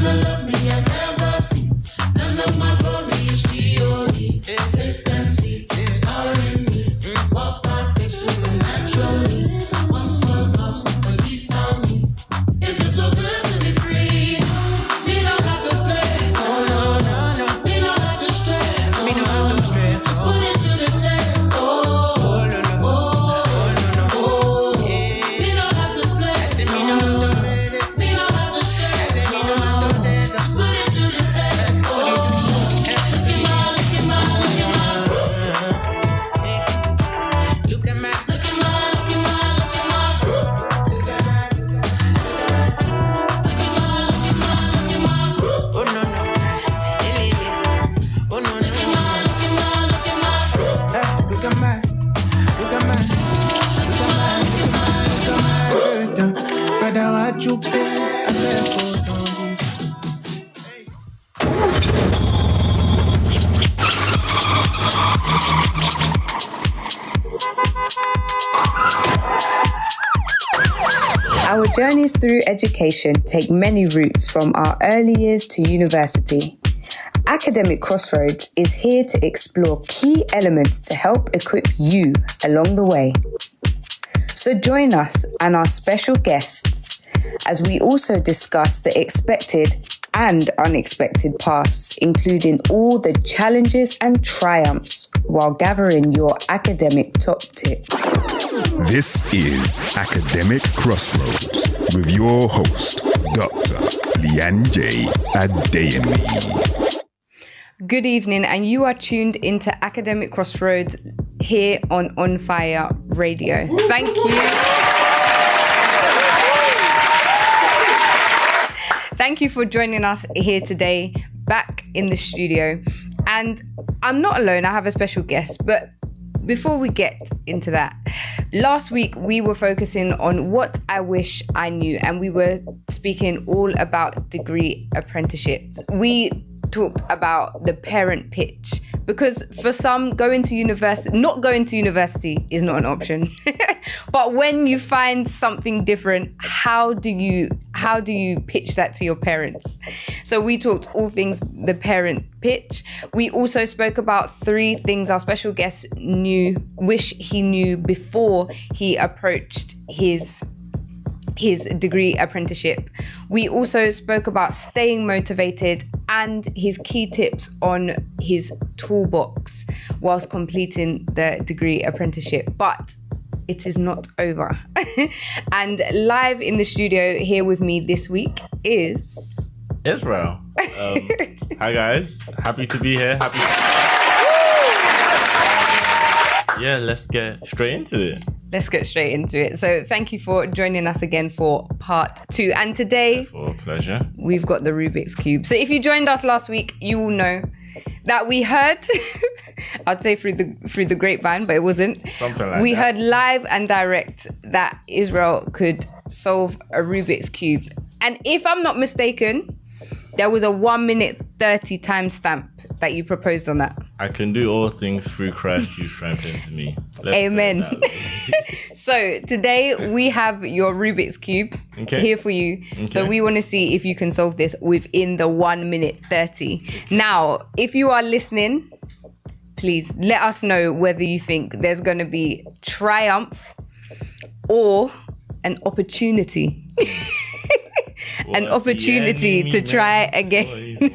kind of love me I never see. None of my glory is G.O.D. Taste and see, it's power in me. Walk by faith supernaturally. Once was lost, but he found me. It feels so good to be free. Me don't have to flex. Oh no, no, no. Me don't have to stress. Me don't have to stress. Just put it to the test. Oh, oh, no, no. Oh, oh, no, no. Oh, yeah. Me don't have to flex. Me don't have to stress. Me don't have to stress. Just put it to the test. Oh, look at my Our journeys through education take many routes from our early years to university. Academic Crossroads is here to explore key elements to help equip you along the way. So join us and our special guests as we also discuss the expected and unexpected paths, including all the challenges and triumphs while gathering your academic top tips. This is Academic Crossroads with your host, Dr. Lianje Adeyemi. Good evening, and you are tuned into Academic Crossroads here on Fire Radio. Thank you. Thank you for joining us here today, back in the studio. And I'm not alone, I have a special guest, but before we get into that, last week we were focusing on what I wish I knew, and we were speaking all about degree apprenticeships. We talked about the parent pitch, because for some, not going to university is not an option. But when you find something different, how do you pitch that to your parents? So we talked all things the parent pitch. We also spoke about 3 things our special guest wish he knew before he approached his degree apprenticeship. We also spoke about staying motivated and his key tips on his toolbox whilst completing the degree apprenticeship. But it is not over. And live in the studio here with me this week is Israel. Hi guys, happy to be here. Yeah, let's get straight into it. So thank you for joining us again for part 2. And today, for pleasure, we've got the Rubik's Cube. So if you joined us last week, you will know that we heard, I'd say through the grapevine, but it wasn't. Something like we that. heard live and direct that Israel could solve a Rubik's Cube. And if I'm not mistaken, there was a 1:30 timestamp that you proposed on that. I can do all things through Christ who strengthens me. Amen. So today we have your Rubik's Cube here for you. Okay. So we want to see if you can solve this within the 1:30. Okay. Now, if you are listening, please let us know whether you think there's going to be triumph or an opportunity. An opportunity to try again.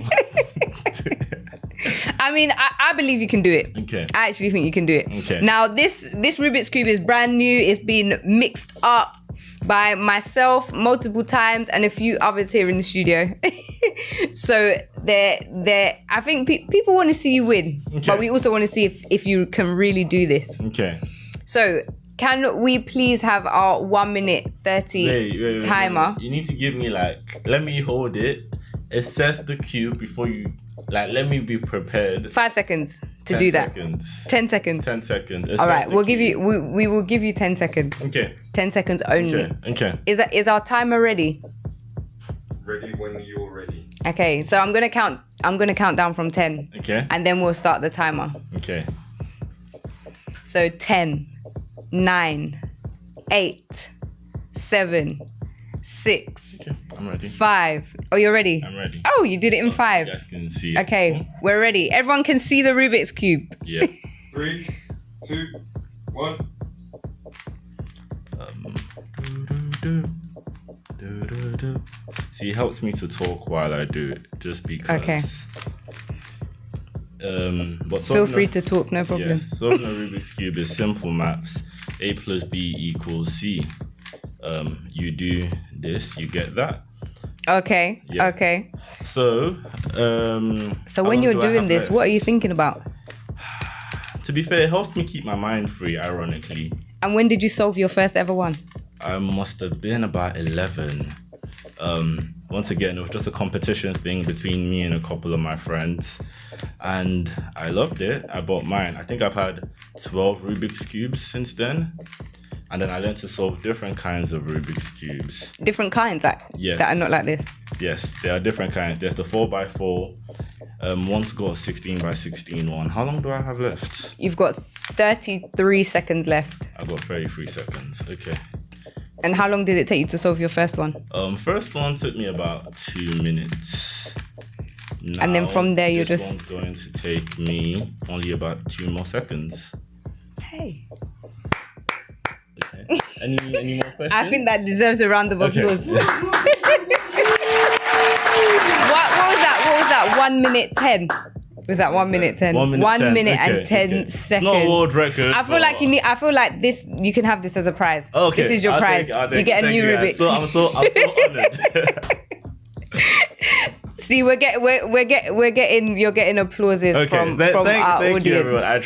I mean, I believe you can do it. Okay. I actually think you can do it. Okay. Now, this Rubik's Cube is brand new. It's been mixed up by myself multiple times and a few others here in the studio. So I think people want to see you win, but we also want to see if you can really do this. Okay. So can we please have our 1:30 wait, timer? You need to give me let me hold it. Assess the cube before you, let me be prepared. 5 seconds to do that. 10 seconds. 10 seconds. All right, we will give you 10 seconds. Okay. 10 seconds only. Okay. Is our timer ready? Ready when you're ready. Okay, so I'm gonna count down from 10. Okay. And then we'll start the timer. Okay. So 10, 9, 8, 7, 6, Okay, I'm ready. 5. Oh, you're ready? I'm ready. Oh, you did it in 5. You guys can see it. Okay, we're ready. Everyone can see the Rubik's Cube. Yeah. 3, 2, 1. See, it helps me to talk while I do it, just because. Okay. But Feel free to talk, no problem. Yes, solving a Rubik's Cube is simple maths. A plus B equals C. You do this, you get that. Okay, Yeah. okay. So, So when you're doing this, what are you thinking about? To be fair, it helps me keep my mind free, ironically. And when did you solve your first ever one? I must have been about 11. Once again, it was just a competition thing between me and a couple of my friends. And I loved it. I bought mine. I think I've had 12 Rubik's Cubes since then. And then I learned to solve different kinds of Rubik's Cubes. Different kinds that are not like this? Yes, there are different kinds. There's the 4x4. One's got a 16x16 one. How long do I have left? You've got 33 seconds left. I've got 33 seconds. Okay. And how long did it take you to solve your first one? First one took me about 2 minutes. Now, And then from there, you're this just... one's going to take me only about 2 more seconds. Hey. Okay. Any more questions? I think that deserves a round of Okay. applause. What was that? What was that? 1 minute 10. Was that 1 minute 10? 1 minute 1 10. minute Okay, and 10 okay. seconds. It's not a world record. I feel like you need. I feel like this. You can have this as a prize. Okay. This is your I'll prize. take it, I'll You take get it. a new Thank you, Rubik's. guys. So I'm so honored. See, we're getting. You're getting applauses from our thank audience. you, everyone. I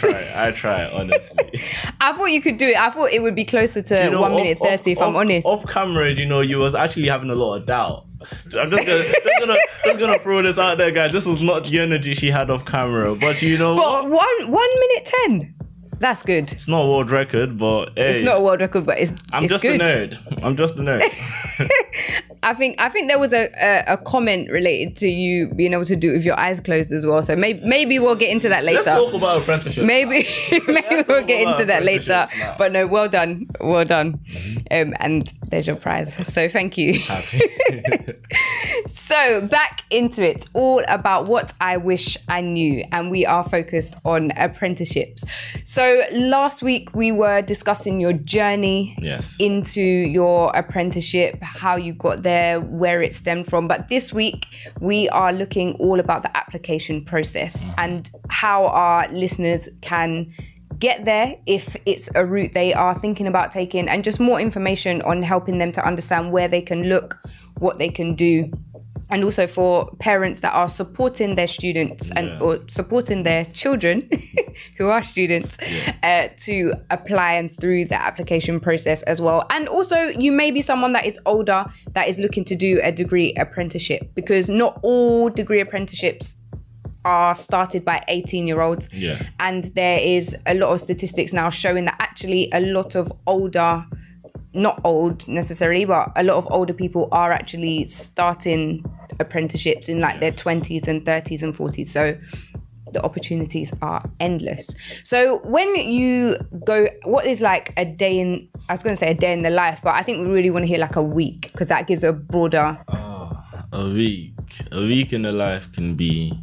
try, honestly. I thought you could do it. I thought it would be closer to 1 minute 30. If I'm honest. Off camera, you was actually having a lot of doubt. I'm just gonna throw this out there, guys. This was not the energy she had off camera, but you know But what? 1 minute 10. That's good. It's not a world record, but hey, It's not a world record, but it's just good. a nerd. I'm just a nerd. I think there was a comment related to you being able to do it with your eyes closed as well. So maybe we'll get into that later. Let's talk about apprenticeship. Maybe we'll get into that later. now. But no, well done. And there's your prize. So thank you. Happy. So back into it, all about what I wish I knew, and we are focused on apprenticeships. So last week we were discussing your journey Yes. into your apprenticeship, how you got there, where it stemmed from. But this week we are looking all about the application process and how our listeners can get there if it's a route they are thinking about taking, and just more information on helping them to understand where they can look, what they can do. And also for parents that are supporting their students or supporting their children who are students to apply and through the application process as well. And also you may be someone that is older that is looking to do a degree apprenticeship, because not all degree apprenticeships are started by 18-year-olds. Yeah. And there is a lot of statistics now showing that actually a lot of older, not old necessarily, but a lot of older people are actually starting apprenticeships in like their 20s and 30s and 40s. So the opportunities are endless. So when you go, what is like a day in, I was going to say a day in the life, but I think we really want to hear like a week, because that gives a broader... A week in the life can be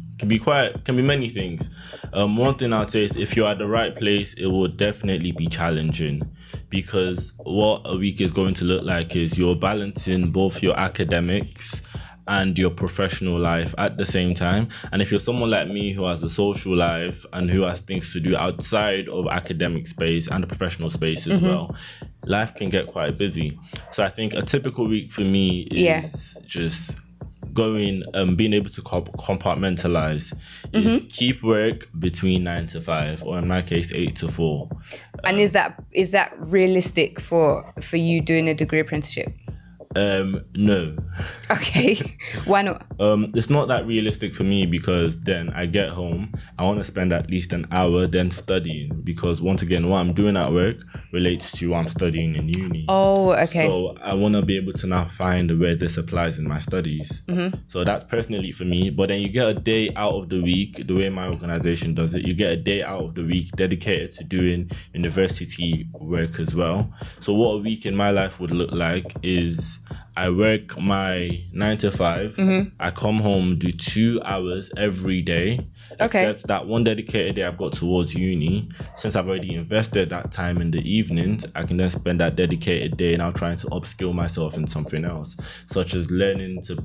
many things. One thing I'd say is if you're at the right place, it will definitely be challenging, because what a week is going to look like is you're balancing both your academics and your professional life at the same time. And if you're someone like me who has a social life and who has things to do outside of academic space and the professional space as well, life can get quite busy. So I think a typical week for me is just going, being able to compartmentalize, is keep work between 9 to 5, or in my case 8 to 4. And is that realistic for you doing a degree apprenticeship? No. Okay. Why not? It's not that realistic for me, because then I get home, I want to spend at least an hour then studying, because once again, what I'm doing at work relates to what I'm studying in uni. Oh, okay. So I want to be able to now find where this applies in my studies. So that's personally for me. But then you get a day out of the week, the way my organization does it, you get a day out of the week dedicated to doing university work as well. So what a week in my life would look like is I work my 9 to 5. I come home, do 2 hours every day. Okay. Except that one dedicated day I've got towards uni. Since I've already invested that time in the evenings, I can then spend that dedicated day now trying to upskill myself in something else, such as learning to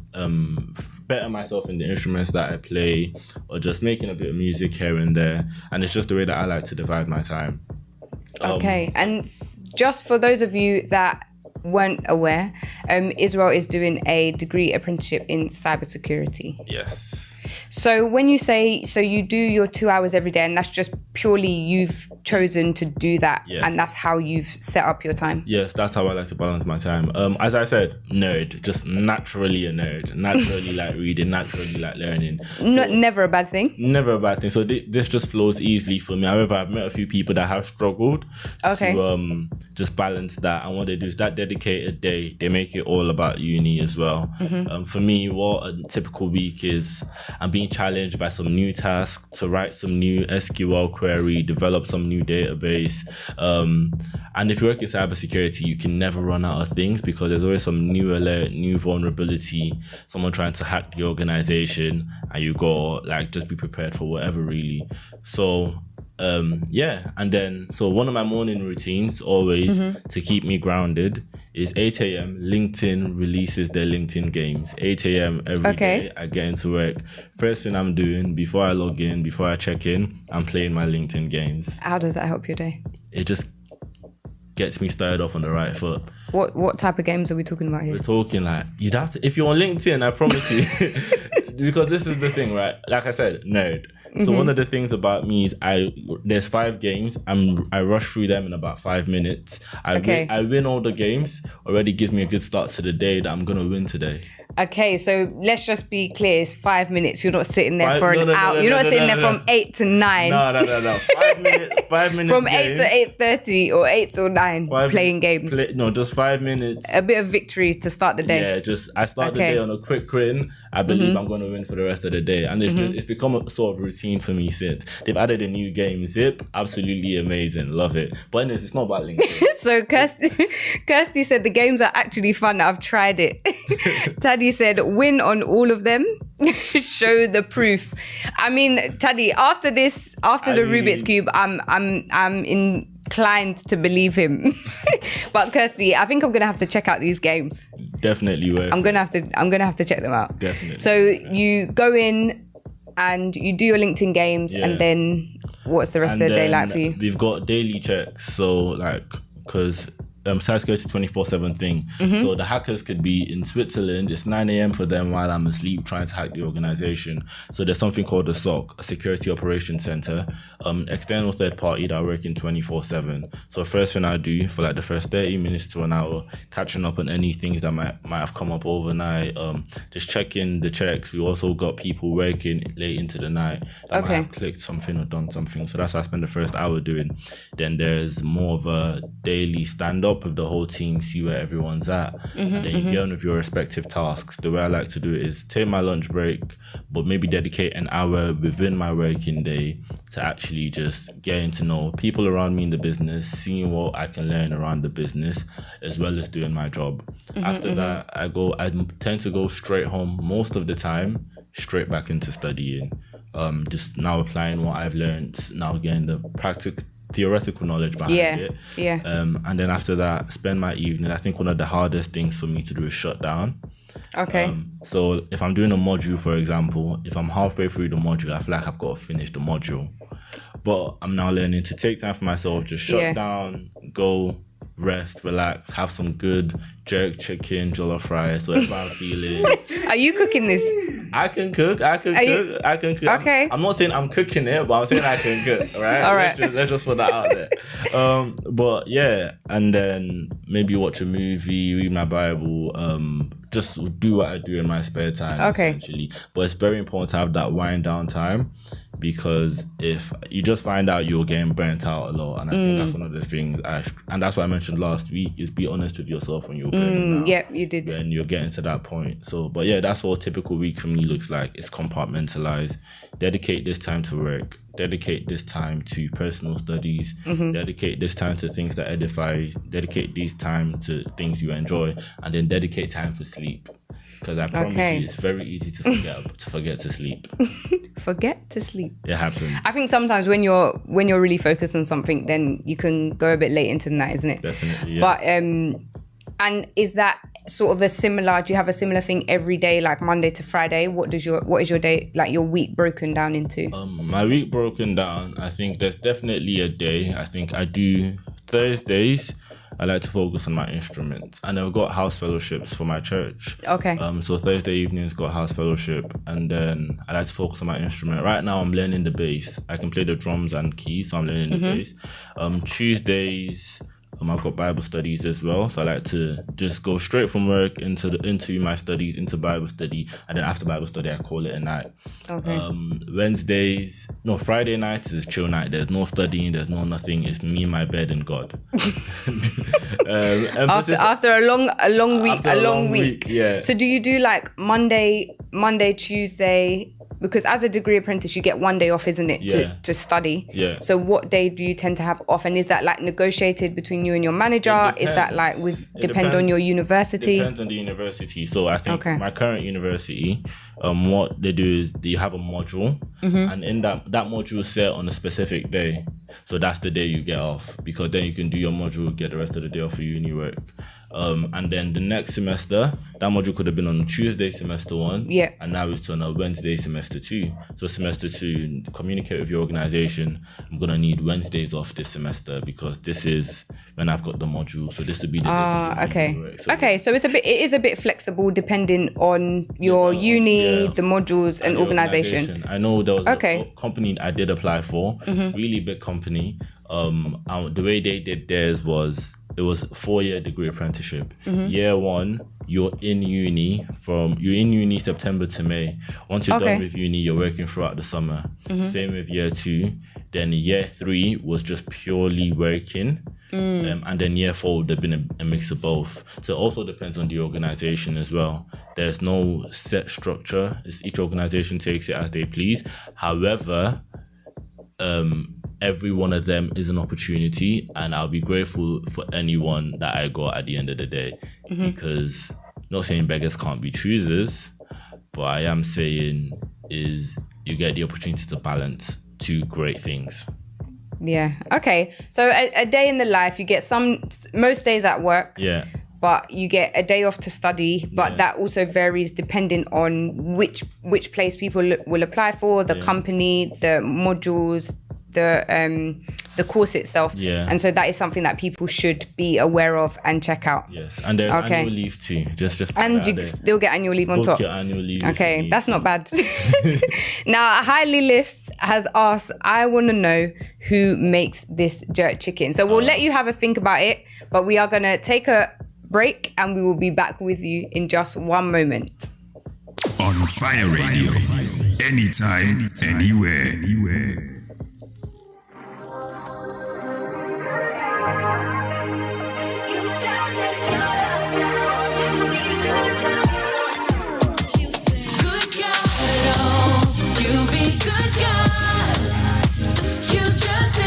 better myself in the instruments that I play, or just making a bit of music here and there. And it's just the way that I like to divide my time. Okay, and just for those of you that weren't aware, Israel is doing a degree apprenticeship in cybersecurity. Yes. So when you say, so you do your 2 hours every day, and that's just purely you've chosen to do that, Yes. and that's how you've set up your time? Yes, that's how I like to balance my time. As I said, nerd, just naturally a nerd, naturally like reading, naturally like learning. Never a bad thing. Never a bad thing. So this just flows easily for me. However, I've met a few people that have struggled to just balance that. And what they do is that dedicated day, they make it all about uni as well. For me, what a typical week is, I'm being challenged by some new tasks to write some new SQL query, develop some new database. And if you work in cybersecurity, you can never run out of things because there's always some new alert, new vulnerability, someone trying to hack the organization, and you go like just be prepared for whatever really. So and then so one of my morning routines always to keep me grounded is 8 a.m. LinkedIn releases their LinkedIn games. 8 a.m. every day I get into work. First thing I'm doing before I log in, before I check in, I'm playing my LinkedIn games. How does that help your day? It just gets me started off on the right foot. What type of games are we talking about here? We're talking like, you'd have to, if you're on LinkedIn, I promise you, because this is the thing, right? Like I said, nerd. So one of the things about me is there's 5 games. I rush through them in about 5 minutes. I win all the games. Already gives me a good start to the day that I'm gonna win today. Okay, so let's just be clear. It's 5 minutes. You're not sitting there for an hour. You're not sitting there from 8 to 9. No. 5 minutes. 5 minutes. From 8 to 8:30 or 8 to 9 playing games. Just 5 minutes. A bit of victory to start the day. Yeah, I start the day on a quick win. I believe I'm going to win for the rest of the day. And it's become a sort of routine for me since. They've added a new game, Zip. Absolutely amazing. Love it. But anyways, it's not about LinkedIn. So Kirsty said the games are actually fun. I've tried it. Taddy said win on all of them. Show the proof. I mean, Taddy, after the Rubik's Cube, I'm inclined to believe him. But Kirsty, I think I'm gonna have to check out these games. Definitely worth. I'm gonna have to check them out. Definitely. So you go in and you do your LinkedIn games, and then what's the rest of the day like for you? We've got daily checks, so like because cybersecurity 24/7 thing. So the hackers could be in Switzerland. It's 9 a.m. for them while I'm asleep trying to hack the organization. So there's something called a SOC, a Security Operations Center, external third party that are working 24/7. So first thing I do for like the first 30 minutes to an hour, catching up on any things that might have come up overnight, just checking the checks. We also got people working late into the night that might have clicked something or done something. So that's what I spend the first hour doing. Then there's more of a daily stand-up with the whole team, see where everyone's at, and then you get on with your respective tasks. The way I like to do it is take my lunch break, but maybe dedicate an hour within my working day to actually just getting to know people around me in the business, seeing what I can learn around the business, as well as doing my job. After that, I tend to go straight home most of the time, straight back into studying. Just now applying what I've learned, now getting the theoretical knowledge behind it. And then after that, spend my evening. I think one of the hardest things for me to do is shut down. So if I'm doing a module, for example, if I'm halfway through the module, I feel like I've got to finish the module. But I'm now learning to take time for myself, just shut down, go rest, relax, have some good jerk chicken, jollof rice, whatever I'm feeling. Are you cooking this? I can cook. I can cook. Okay. I'm not saying I'm cooking it, but I'm saying I can cook. Right. All right. Let's just put that out there. But yeah, and then maybe watch a movie, read my Bible. Just do what I do in my spare time. Essentially, but it's very important to have that wind down time because if you just find out you're getting burnt out a lot, and I think that's one of the things and that's what I mentioned last week, is be honest with yourself when you're burning out. Yeah, you did. When you're getting to that point. So, but yeah, that's what a typical week for me looks like. It's compartmentalize, dedicate this time to work, dedicate this time to personal studies, dedicate this time to things that edify, dedicate this time to things you enjoy, and then dedicate time for sleep. Because I promise you, it's very easy to forget to sleep. Forget to sleep. It happens. I think sometimes when you're really focused on something, then you can go a bit late into the night, isn't it? Definitely, yeah. But and is that sort of a similar? Do you have a similar thing every day, like Monday to Friday? What is your day, like your week, broken down into? My week broken down, I think there's definitely a day. I think I do Thursdays. I like to focus on my instruments, and I've got house fellowships for my church. Okay. So Thursday evenings got house fellowship, and then I like to focus on my instrument. Right now I'm learning the bass. I can play the drums and keys, so I'm learning the bass. Tuesdays, I've got Bible studies as well, so I like to just go straight from work into my studies, into Bible study, and then after Bible study I call it a night. Okay. Friday night is chill night. There's no studying, there's no nothing. It's me, my bed, and God. After a long week. Yeah. So do you do like Monday, Tuesday? Because as a degree apprentice, you get one day off, isn't it, to study? Yeah. So what day do you tend to have off? And is that like negotiated between you and your manager? Is that like depend on your university? Depends on the university. So I think my current university, what they do is you have a module, and in that module is set on a specific day. So that's the day you get off, because then you can do your module, get the rest of the day off for uni work. And then the next semester, that module could have been on Tuesday, semester 1. Yeah. And now it's on a Wednesday, semester 2. So semester 2, communicate with your organization. I'm going to need Wednesdays off this semester because this is when I've got the module. So this would be the okay. So it is a bit flexible depending on your uni, the modules and organization. I know there was a company I did apply for, really big company. The way they did theirs was, it was a 4-year degree apprenticeship. Year 1, you're in uni September to May. Once you're done with uni, you're working throughout the summer. Same with year 2. Then year 3 was just purely working. And then year 4 would have been a mix of both. So it also depends on the organization as well. There's no set structure. Each organization takes it as they please. However, every one of them is an opportunity, and I'll be grateful for anyone that I got at the end of the day, because not saying beggars can't be choosers, but I am saying is you get the opportunity to balance 2 great things. Yeah. Okay. So a day in the life, you get most days at work. Yeah. But you get a day off to study, but that also varies depending on which place people will apply for, the company, the modules, the course itself. Yeah. And so that is something that people should be aware of and check out. Yes. And there's annual leave too. Just and you still get annual leave on top. Your annual leave. Okay, that's not bad. Now, Highly Lifts has asked, I want to know who makes this jerk chicken. So we'll let you have a think about it, but we are going to take a break and we will be back with you in just one moment. On Fire Radio, anytime, anywhere.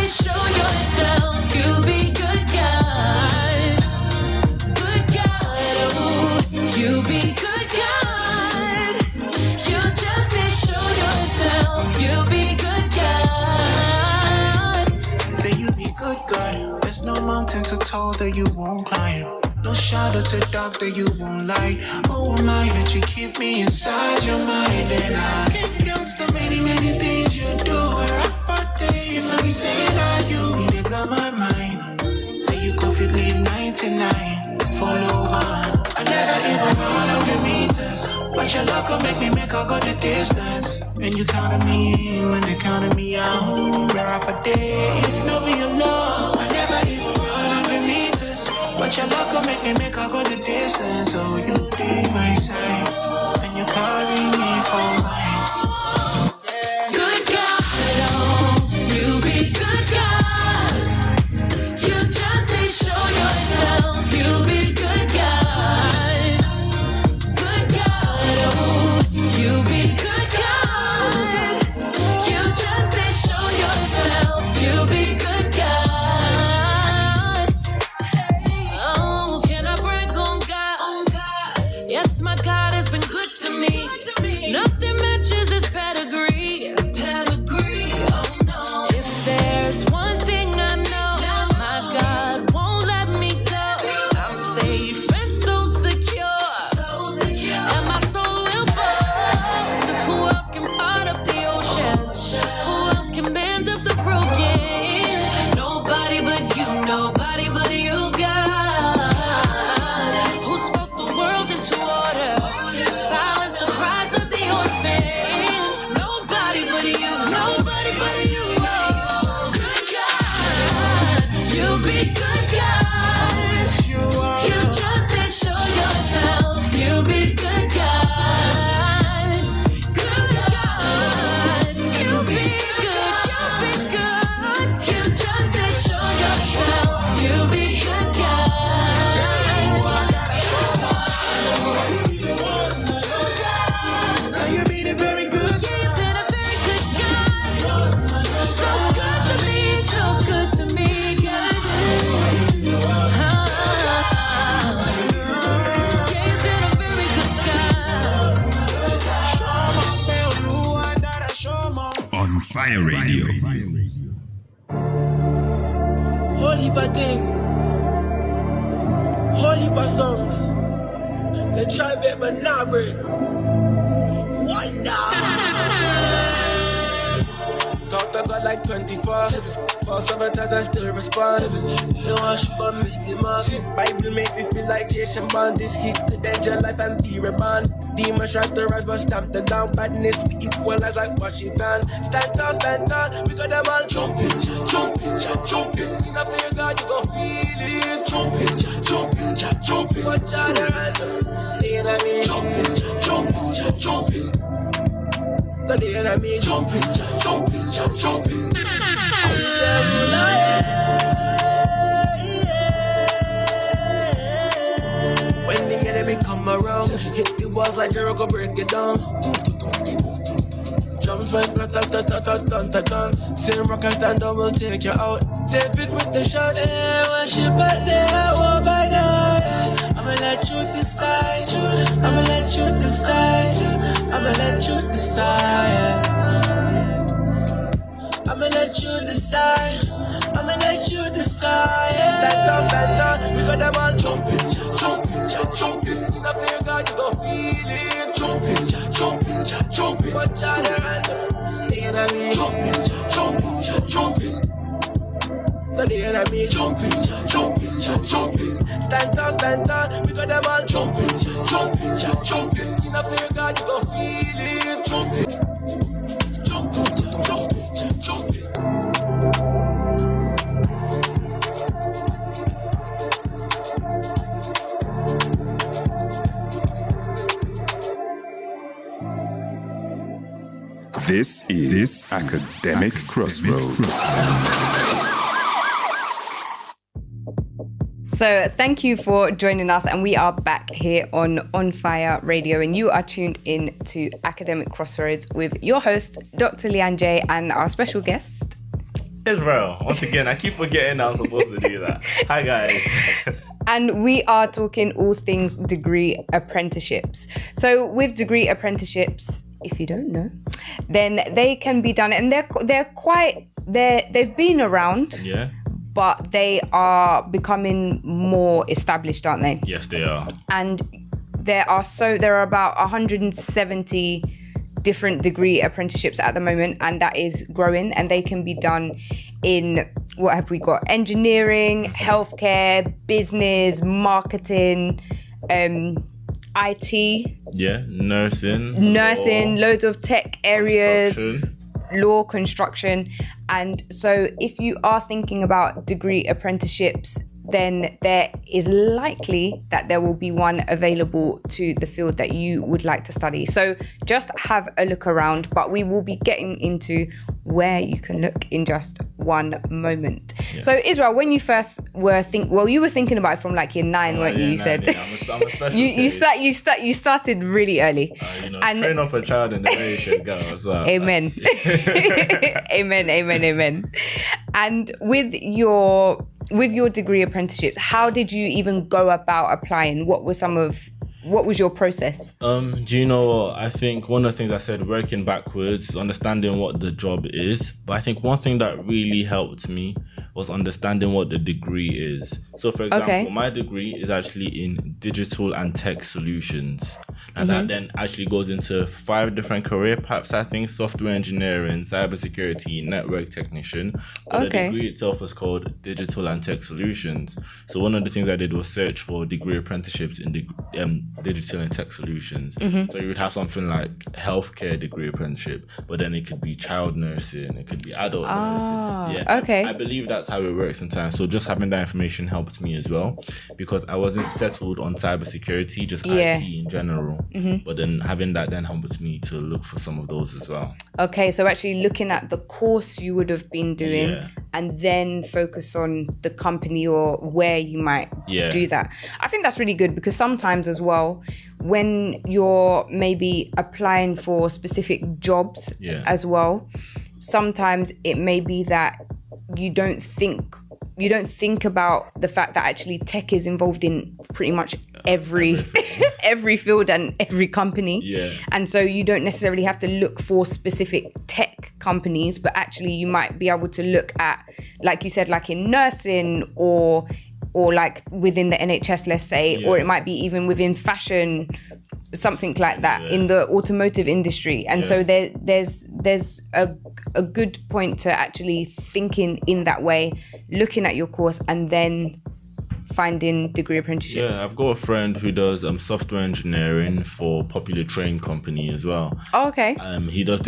Show yourself, you be good God. Good God, oh, you be good God. You just say show yourself, you be good God. Say you be good God. There's no mountain too tall that you won't climb. No shadow too dark that you won't light. Oh, am I that you keep me inside your mind? And I can't count the many, many things you do. Where if I be saying that you did blow my mind. Say you go fit leave 99. Follow on. I never even run 100 meters. But your love can make me make I go the distance. And you counted me in when they counted me out. Where off a day, if no be your love. I never even run 100 meters. But your love can make me make I go the distance. So you did my side. And you carry me for mine. Good God. Fire Radio. Holy thing, holy songs. They try bit but not break. Wonder. Talk to God like 24/7. 4/7 times I still respond. You want shit but miss the mark. Bible make me feel like Jason Bond. This hit the danger life and be reborn. Demons try to rise but stamp them down. Badness we equalize like Washington. Stand tall, we got them all jumping. In a fear God you gon' feel it. Jumping. Watch out the hand. The enemy jumping. Got the enemy jumping. When the enemy come around, hit the walls like Jericho, break it down. Drums went ta-ta-ta-ta-ta-ta-ta. Same rock and stand up, will take you out. David with the shot, worship at the hour by night. I'ma let you decide. I'ma let you decide. I'ma let you decide. I'ma let you decide. I'ma let you decide. Stand up, we got them all jumping. In a fear God, you gon' feel it. Jumping. Watch out the hand. The enemy jumping. Got the enemy jumping. Stand up, we got them all jumping. In a fear God, you gon' feel it. Jumping. This is Academic Crossroads. So thank you for joining us, and we are back here on Fire Radio, and you are tuned in to Academic Crossroads with your host, Dr. Leanne J, and our special guest, Israel. Once again, I keep forgetting I'm supposed to do that. Hi guys. And we are talking all things degree apprenticeships. So with degree apprenticeships, if you don't know, then they can be done, and they've been around. Yeah. But they are becoming more established, aren't they? Yes, they are. And there are about 170 different degree apprenticeships at the moment, and that is growing, and they can be done in, what have we got? Engineering, healthcare, business, marketing, IT. Yeah, nursing, loads of tech areas. construction. Construction. And so if you are thinking about degree apprenticeships, then there is likely that there will be one available to the field that you would like to study. So just have a look around, but we will be getting into where you can look in just one moment. Yeah. So Israel, when you first were you were thinking about it from like year 9, weren't you? You said I'm a special you started really early. And train up a child in the way you should go. So, amen. Amen. And with your degree apprenticeships, how did you even go about applying? What was your process? Do you know, I think one of the things I said, working backwards, understanding what the job is. But I think one thing that really helped me was understanding what the degree is. So for example, my degree is actually in digital and tech solutions. And that then actually goes into 5 different career paths, I think: software engineering, cybersecurity, network technician. But the degree itself is called digital and tech solutions. So one of the things I did was search for degree apprenticeships in digital and tech solutions. So you would have something like healthcare degree apprenticeship, but then it could be child nursing, it could be adult nursing. Yeah. Okay. I believe that's how it works sometimes. So just having that information helped me as well, because I wasn't settled on cybersecurity, just IT in general. But then having that then helped me to look for some of those as well. Okay, so actually looking at the course you would have been doing and then focus on the company or where you might do that. I think that's really good, because sometimes as well, when you're maybe applying for specific jobs as well, sometimes it may be that you don't think about the fact that actually tech is involved in pretty much every field and every company. And so you don't necessarily have to look for specific tech companies, but actually you might be able to look at, like you said, like in nursing or like within the NHS, let's say, or it might be even within fashion, something like that, in the automotive industry. And so there's a good point to actually thinking in that way, looking at your course and then finding degree apprenticeships. Yeah, I've got a friend who does software engineering for a popular train company as well. Oh, okay. He does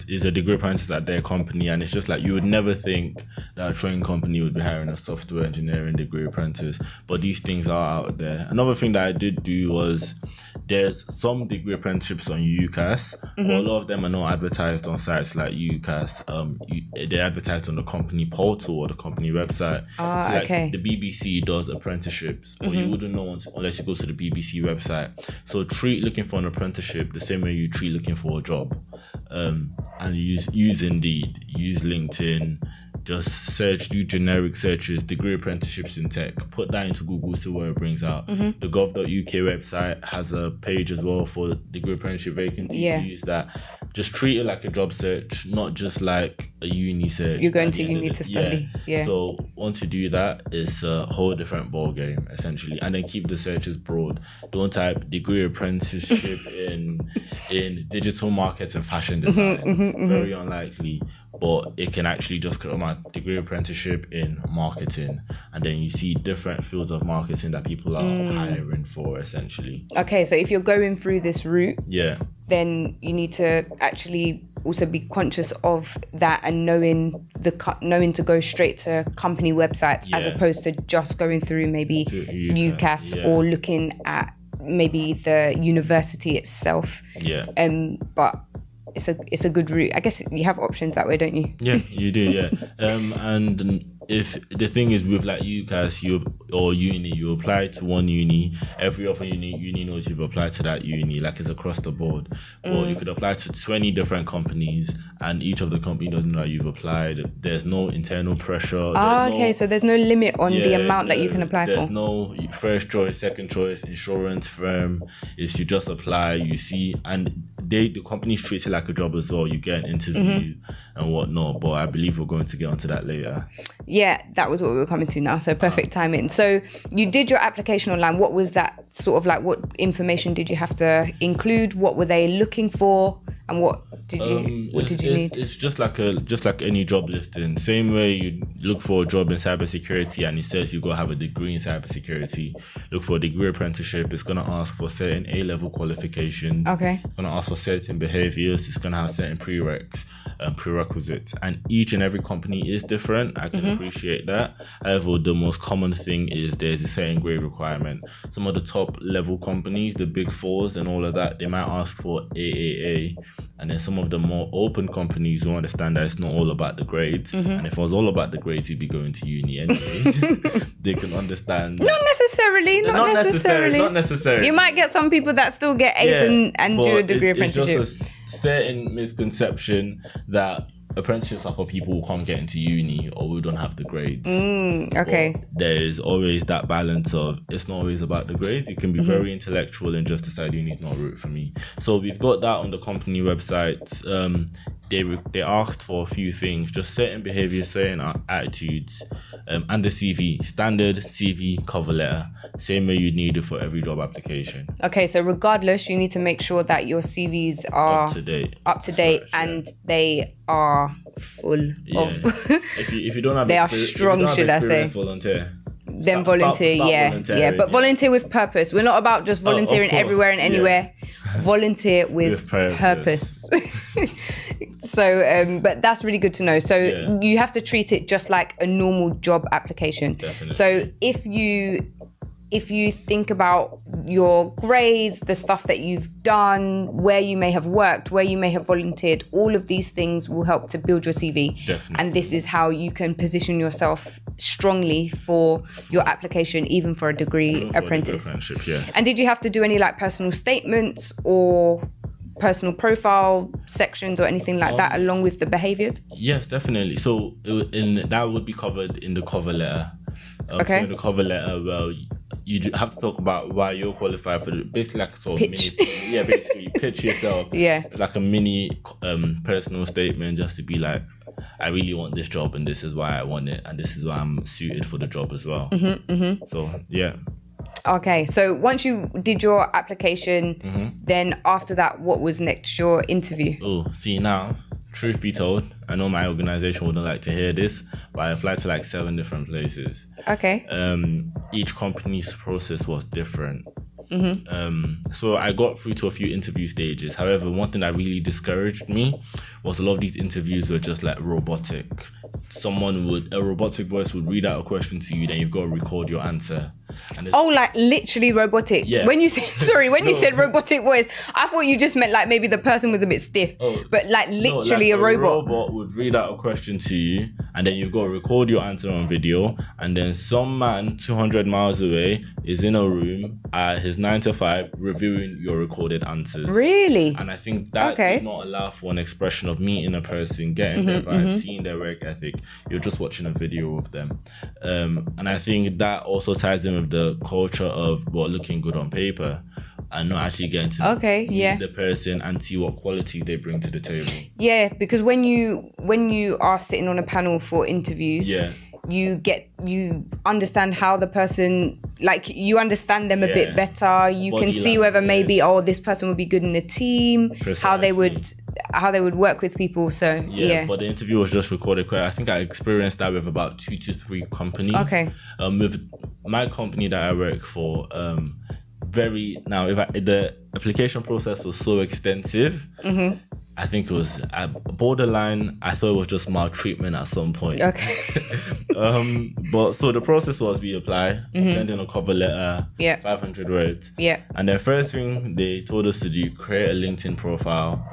is a degree apprentice at their company, and it's just like you would never think that a train company would be hiring a software engineering degree apprentice, but these things are out there. Another thing that I did do was there's some degree apprenticeships on UCAS, but a lot of them are not advertised on sites like UCAS. They're advertised on the company portal or the company website. Okay. The BBC does apprenticeships, but you wouldn't know unless you go to the BBC website. So treat looking for an apprenticeship the same way you treat looking for a job, and use Indeed, use LinkedIn. Just do generic searches, degree apprenticeships in tech, put that into Google, see what it brings out. The gov.uk website has a page as well for degree apprenticeship vacancies. Use that. Just treat it like a job search, not just like a uni search. You're going to uni to study. Yeah. So once you do that, it's a whole different ball game essentially, and then keep the searches broad. Don't type degree apprenticeship in digital marketing and fashion design. Very unlikely, but it can actually just come out degree apprenticeship in marketing, and then you see different fields of marketing that people are hiring for essentially. Okay, so if you're going through this route, then you need to actually also be conscious of that and knowing to go straight to company websites as opposed to just going through maybe UCAS or looking at maybe the university itself. But it's a good route. I guess you have options that way, don't you? Yeah, you do. And if the thing is with like UCAS or uni, you apply to one uni, every other uni knows you've applied to that uni, like it's across the board. Or you could apply to 20 different companies and each of the company doesn't know that you've applied. There's no internal pressure. So there's no limit on the amount that you can apply for. There's no first choice, second choice, insurance firm. It's you just apply, you see, and the companies treat it like a job as well. You get an interview and whatnot, but I believe we're going to get onto that later. Yeah, that was what we were coming to now. So perfect timing. So you did your application online. What was that sort of like? What information did you have to include? What were they looking for? And what did you need? It's just like any job listing. Same way you look for a job in cybersecurity and it says you gotta have a degree in cybersecurity. Look for a degree apprenticeship. It's gonna ask for certain A-level qualifications. Okay. It's gonna ask for certain behaviors. It's gonna have certain prerequisites. And each and every company is different. I can appreciate that. However, the most common thing is there's a certain grade requirement. Some of the top level companies, the big fours and all of that, they might ask for AAA. And then some of the more open companies will understand that it's not all about the grades. And if it was all about the grades, you'd be going to uni anyways. They can understand. Not necessarily. Not necessarily. You might get some people that still get A's and do a degree apprenticeship. It's just a certain misconception that apprenticeships are for people who can't get into uni or who don't have the grades. Okay. But there is always that balance of it's not always about the grades. You can be very intellectual and just decide uni is not a route for me. So we've got that on the company website. They asked for a few things, just certain behaviors, certain attitudes, and the CV, standard CV cover letter, same way you need it for every job application. Okay, so regardless, you need to make sure that your CVs are up to date, and they are full of. If you don't have, they are strong. Should I say? Volunteer. Then volunteer, but volunteer with purpose. We're not about just volunteering everywhere and anywhere. Volunteer with purpose. So, but that's really good to know. So you have to treat it just like a normal job application. Definitely. So if you think about your grades, the stuff that you've done, where you may have worked, where you may have volunteered, all of these things will help to build your CV. Definitely. And this is how you can position yourself strongly for your application, even for a degree apprentice. Yes. And did you have to do any like personal statements or personal profile sections or anything like that along with the behaviors? Yes, definitely. So that would be covered in the cover letter. Okay. So in the cover letter, you have to talk about why you're qualified for basically like a sort of Pitch. mini, basically pitch yourself. Yeah. It's like a mini personal statement, just to be like, I really want this job, and this is why I want it, and this is why I'm suited for the job as well. So yeah. Okay, so once you did your application, then after that, what was next? Your interview? Oh, see now, truth be told, I know my organization wouldn't like to hear this, but I applied to like 7 different places. Okay. Each company's process was different. So I got through to a few interview stages. However, one thing that really discouraged me was a lot of these interviews were just like robotic. A robotic voice would read out a question to you, then you've got to record your answer. And Oh, like literally robotic. Yeah. When you said you said robotic voice, I thought you just meant like maybe the person was a bit stiff. But like literally a robot. robot would read out a question to you, and then you've got to record your answer on video, and then some man 200 miles away is in a room at his 9 to 5 reviewing your recorded answers. Really? And I think that does not allow for an expression of meeting a person, getting their vibe, seeing their work ethic. You're just watching a video of them. And I think that also ties in with the culture of looking good on paper and not actually getting to meet the person and see what qualities they bring to the table. Yeah, because when you are sitting on a panel for interviews, you understand how the person, like you understand them a bit better. You Body can see whether language. maybe this person would be good in the team, how they would work with people. So But the interview was just recorded quick. I think I experienced that with about 2 to 3 companies. Okay. With my company that I work for, the application process was so extensive. I think it was borderline. I thought it was just maltreatment at some point. Okay. But so the process was we apply, send in a cover letter, 500 words. Yeah. And then first thing they told us to do, create a LinkedIn profile,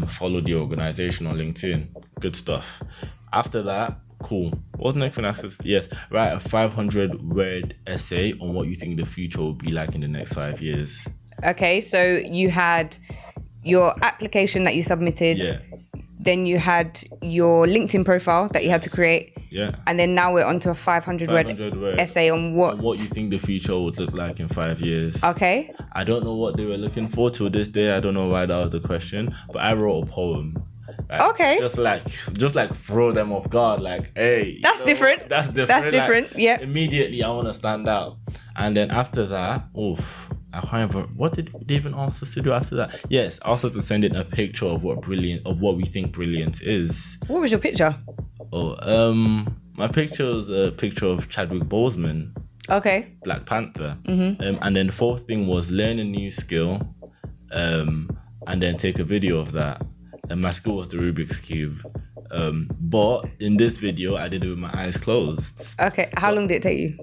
follow the organization on LinkedIn. Good stuff. After that, cool. What's the next thing I said? Yes, write a 500-word essay on what you think the future will be like in the next 5 years. Okay, so you had your application that you submitted. Yeah. Then you had your LinkedIn profile that you had to create. Yeah. And then now we're onto a 500-word essay on what you think the future would look like in 5 years. Okay. I don't know what they were looking for to this day. I don't know why that was the question, but I wrote a poem. Like, okay. Just like throw them off guard. Like, hey. That's different. That's different. That's different. Like, yeah. Immediately, I want to stand out. And then after that, I can't remember, what did they even ask us to do after that? Yes, also to send in a picture of what we think brilliant is. What was your picture? My picture was a picture of Chadwick Boseman. Okay. Black Panther. And then the 4th thing was learn a new skill, and then take a video of that. And my skill was the Rubik's Cube. But in this video, I did it with my eyes closed. Okay. How long did it take you?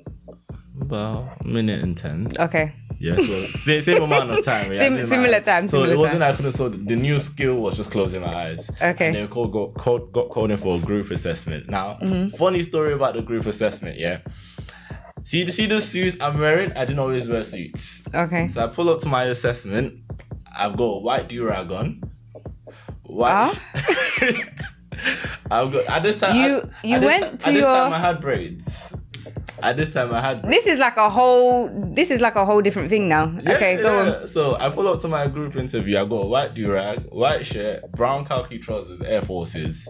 About 1 minute and 10. Okay. Yeah, so same amount of time. Yeah, similar time. So it wasn't I couldn't. So the new skill was just closing my eyes. Okay. And then got called in for a group assessment. Now, funny story about the group assessment. Yeah. See the suits I'm wearing? I didn't always wear suits. Okay. So I pull up to my assessment. I've got a white do-rag on. White. I've got at this time. At this time I had braids. At this time I had. This is like a whole different thing now. Yeah, okay, go on. So I pull up to my group interview. I got a white do-rag, white shirt, brown khaki trousers, Air Forces.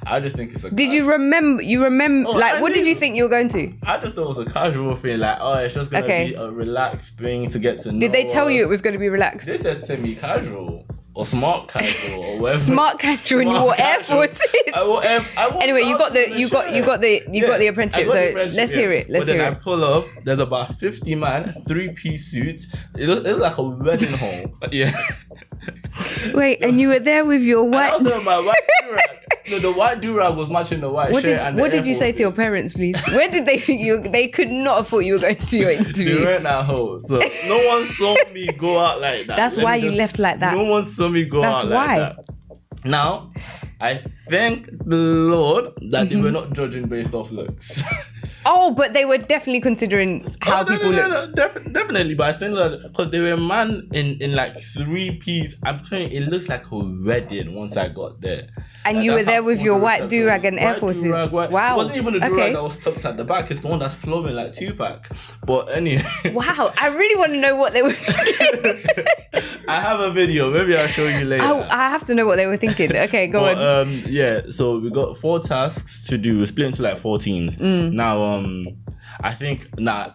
I just think it's a. Did you remember? What did you think you were going to? I just thought it was a casual thing. Like, it's just gonna be a relaxed thing to get to know. Did they tell you it was going to be relaxed? They said semi-casual. Or smart casual, or whatever. Smart casual, and you wore Air Forces. Anyway, you got the apprenticeship. So let's hear it. Then I pull up. There's about 50 man, 3-piece suits. It looked like a wedding hall. Yeah. Wait, and you were there with your white. I was there my white do-rag. No, the white do-rag was matching the white shirt. What did you say to your parents, please? Where did they think you? They could not have thought you were going to your interview. They weren't at home, so no one saw me go out like that. That's why you left like that. No one saw me go out like that. Now, I thank the Lord that they were not judging based off looks. Oh, but they were definitely considering how people looked. Definitely. But I think that because they were a man in like 3-piece, I'm telling you, it looks like a wedding once I got there. And Like, you were that's there how with full your the white reception do-rag was. and Air White Forces. do-rag, white. Wow. It wasn't even a do-rag Okay. that was tucked at the back. It's the one that's flowing like Tupac. But anyway. Wow, I really want to know what they were thinking. I have a video. Maybe I'll show you later. I have to know what they were thinking. Okay, go on. Yeah, so we got 4 tasks to do. We're split into like 4 teams. Now, I think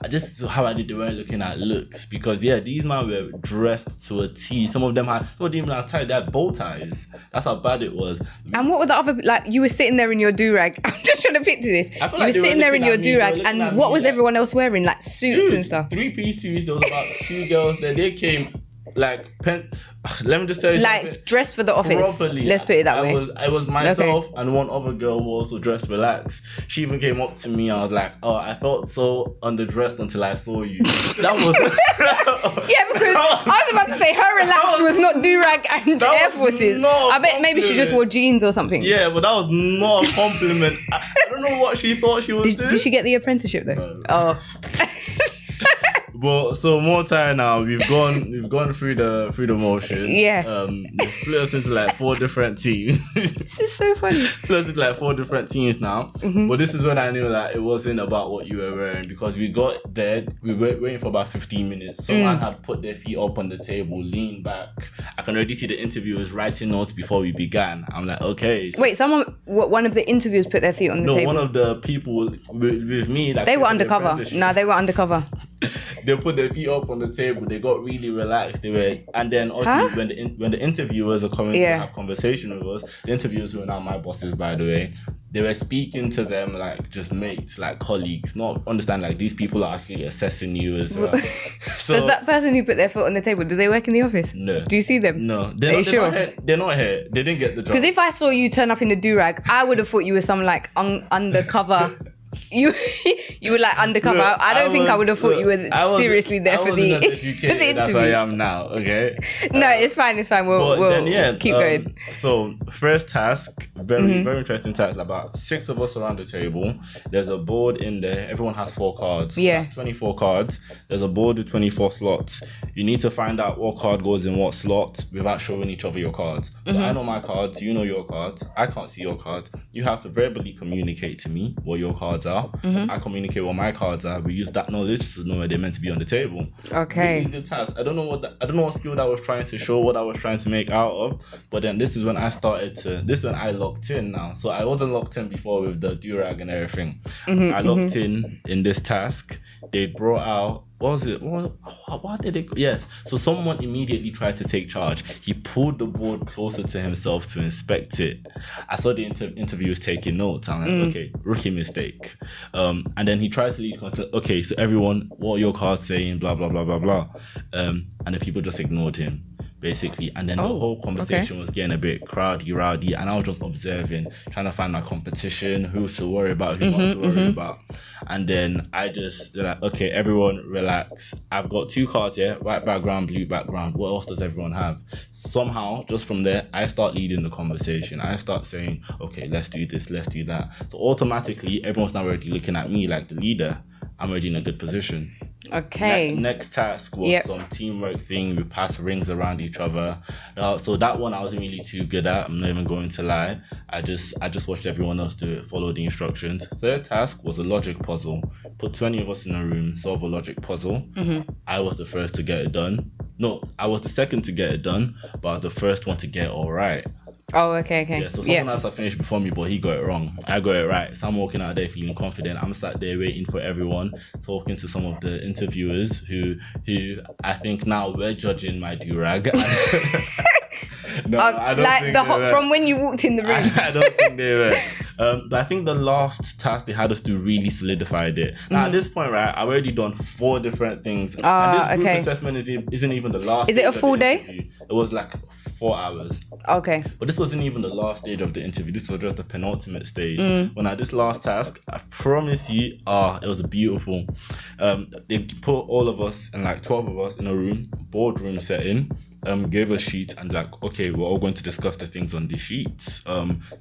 this is how I did. They weren't looking at looks because these men were dressed to a T. Some of them didn't even have ties. They had bow ties. That's how bad it was. And what were the other, like, you were sitting there in your do-rag. I'm just trying to picture this. I feel You like were they were sitting there in looking your at me, they were do-rag, looking at and what me was like- everyone else wearing? Like suits and stuff. 3-piece suits. There was about 2 girls there. They came like let me just tell you something. Like dressed for the office. Properly. Let's put it that way. I was myself and one other girl who also dressed relaxed. She even came up to me. I was like, oh, I felt so underdressed until I saw you. That was Yeah, because I was about to say her relaxed was not do-rag and that Air was Forces. not I bet maybe she just wore jeans or something. Yeah, but that was not a compliment. I don't know what she thought she was doing. Did she get the apprenticeship though? Oh. But so more time now. We've gone through the motions. Yeah. They split us into like 4 different teams. This is so funny. Split us into like 4 different teams now. But this is when I knew that it wasn't about what you were wearing because we got there. We were waiting for about 15 minutes. Someone had put their feet up on the table, leaned back. I can already see the interviewers writing notes before we began. I'm like, okay. So Wait, one of the interviewers put their feet on the table? one of the people with me. Like, They were for the undercover. apprenticeship, No, they were undercover. They put their feet up on the table. They got really relaxed. And then also when the interviewers are coming to have conversation with us, the interviewers who are now my bosses, by the way, they were speaking to them like just mates, like colleagues. Not understand like these people are actually assessing you as well. So Does that person who put their foot on the table, do they work in the office? No. Do you see them? No, Are you sure? They're not here. They didn't get the job. Because if I saw you turn up in a do-rag, I would have thought you were some like undercover. You were like undercover. Look, I don't think I would have thought you were seriously there for the, the for the That's interview. where I am now. Okay. No, it's fine. We'll keep going. So first task, very interesting task. About 6 of us around the table. There's a board in there. Everyone has 4 cards. Yeah. That's 24 cards. There's a board with 24 slots. You need to find out what card goes in what slot without showing each other your cards. So I know my cards. You know your cards. I can't see your cards. You have to verbally communicate to me what your cards are. I communicate what my cards are. We use that knowledge to know where they're meant to be on the table. Okay. Really good task. I don't know what skill that I was trying to show, what I was trying to make out of. But then this is when I locked in now. So I wasn't locked in before with the do-rag and everything. I locked in this task. They brought out, what was it? What did they? Yes. So someone immediately tried to take charge. He pulled the board closer to himself to inspect it. I saw the interviewers taking notes. I'm like, okay, rookie mistake. And then he tried to lead. Okay, so everyone, what are your cards saying? Blah blah blah blah blah. And the people just ignored him. Basically, and then the whole conversation was getting a bit rowdy, and I was just observing, trying to find my competition, who to worry about, who not to worry about. And then I just like, okay, everyone relax. I've got 2 cards here, white background, blue background. What else does everyone have? Somehow, just from there, I start leading the conversation. I start saying, okay, let's do this, let's do that. So automatically, everyone's now already looking at me like the leader. I'm already in a good position. Okay. Next task was some teamwork thing. We passed rings around each other. So that one I wasn't really too good at. I'm not even going to lie. I just watched everyone else do it, follow the instructions. Third task was a logic puzzle. Put 20 of us in a room, solve a logic puzzle. I was the first to get it done. No, I was the second to get it done, but I was the first one to get it all right. Oh, okay. Yeah, so someone else had finished before me, but he got it wrong. I got it right. So I'm walking out there feeling confident. I'm sat there waiting for everyone, talking to some of the interviewers who I think now we're judging my do-rag. No, I don't like think the they were. from when you walked in the room. I don't think they were. But I think the last task they had us do really solidified it. Now at this point, right, I've already done 4 different things. And this group assessment isn't even the last. Is it a stage of full the day? interview. It was like 4 hours. Okay. But this wasn't even the last stage of the interview. This was just the penultimate stage. When I did this last task, I promise you, it was beautiful. They put all of us, and like 12 of us in a room, boardroom setting, gave us sheets and like, okay, we're all going to discuss the things on the sheets.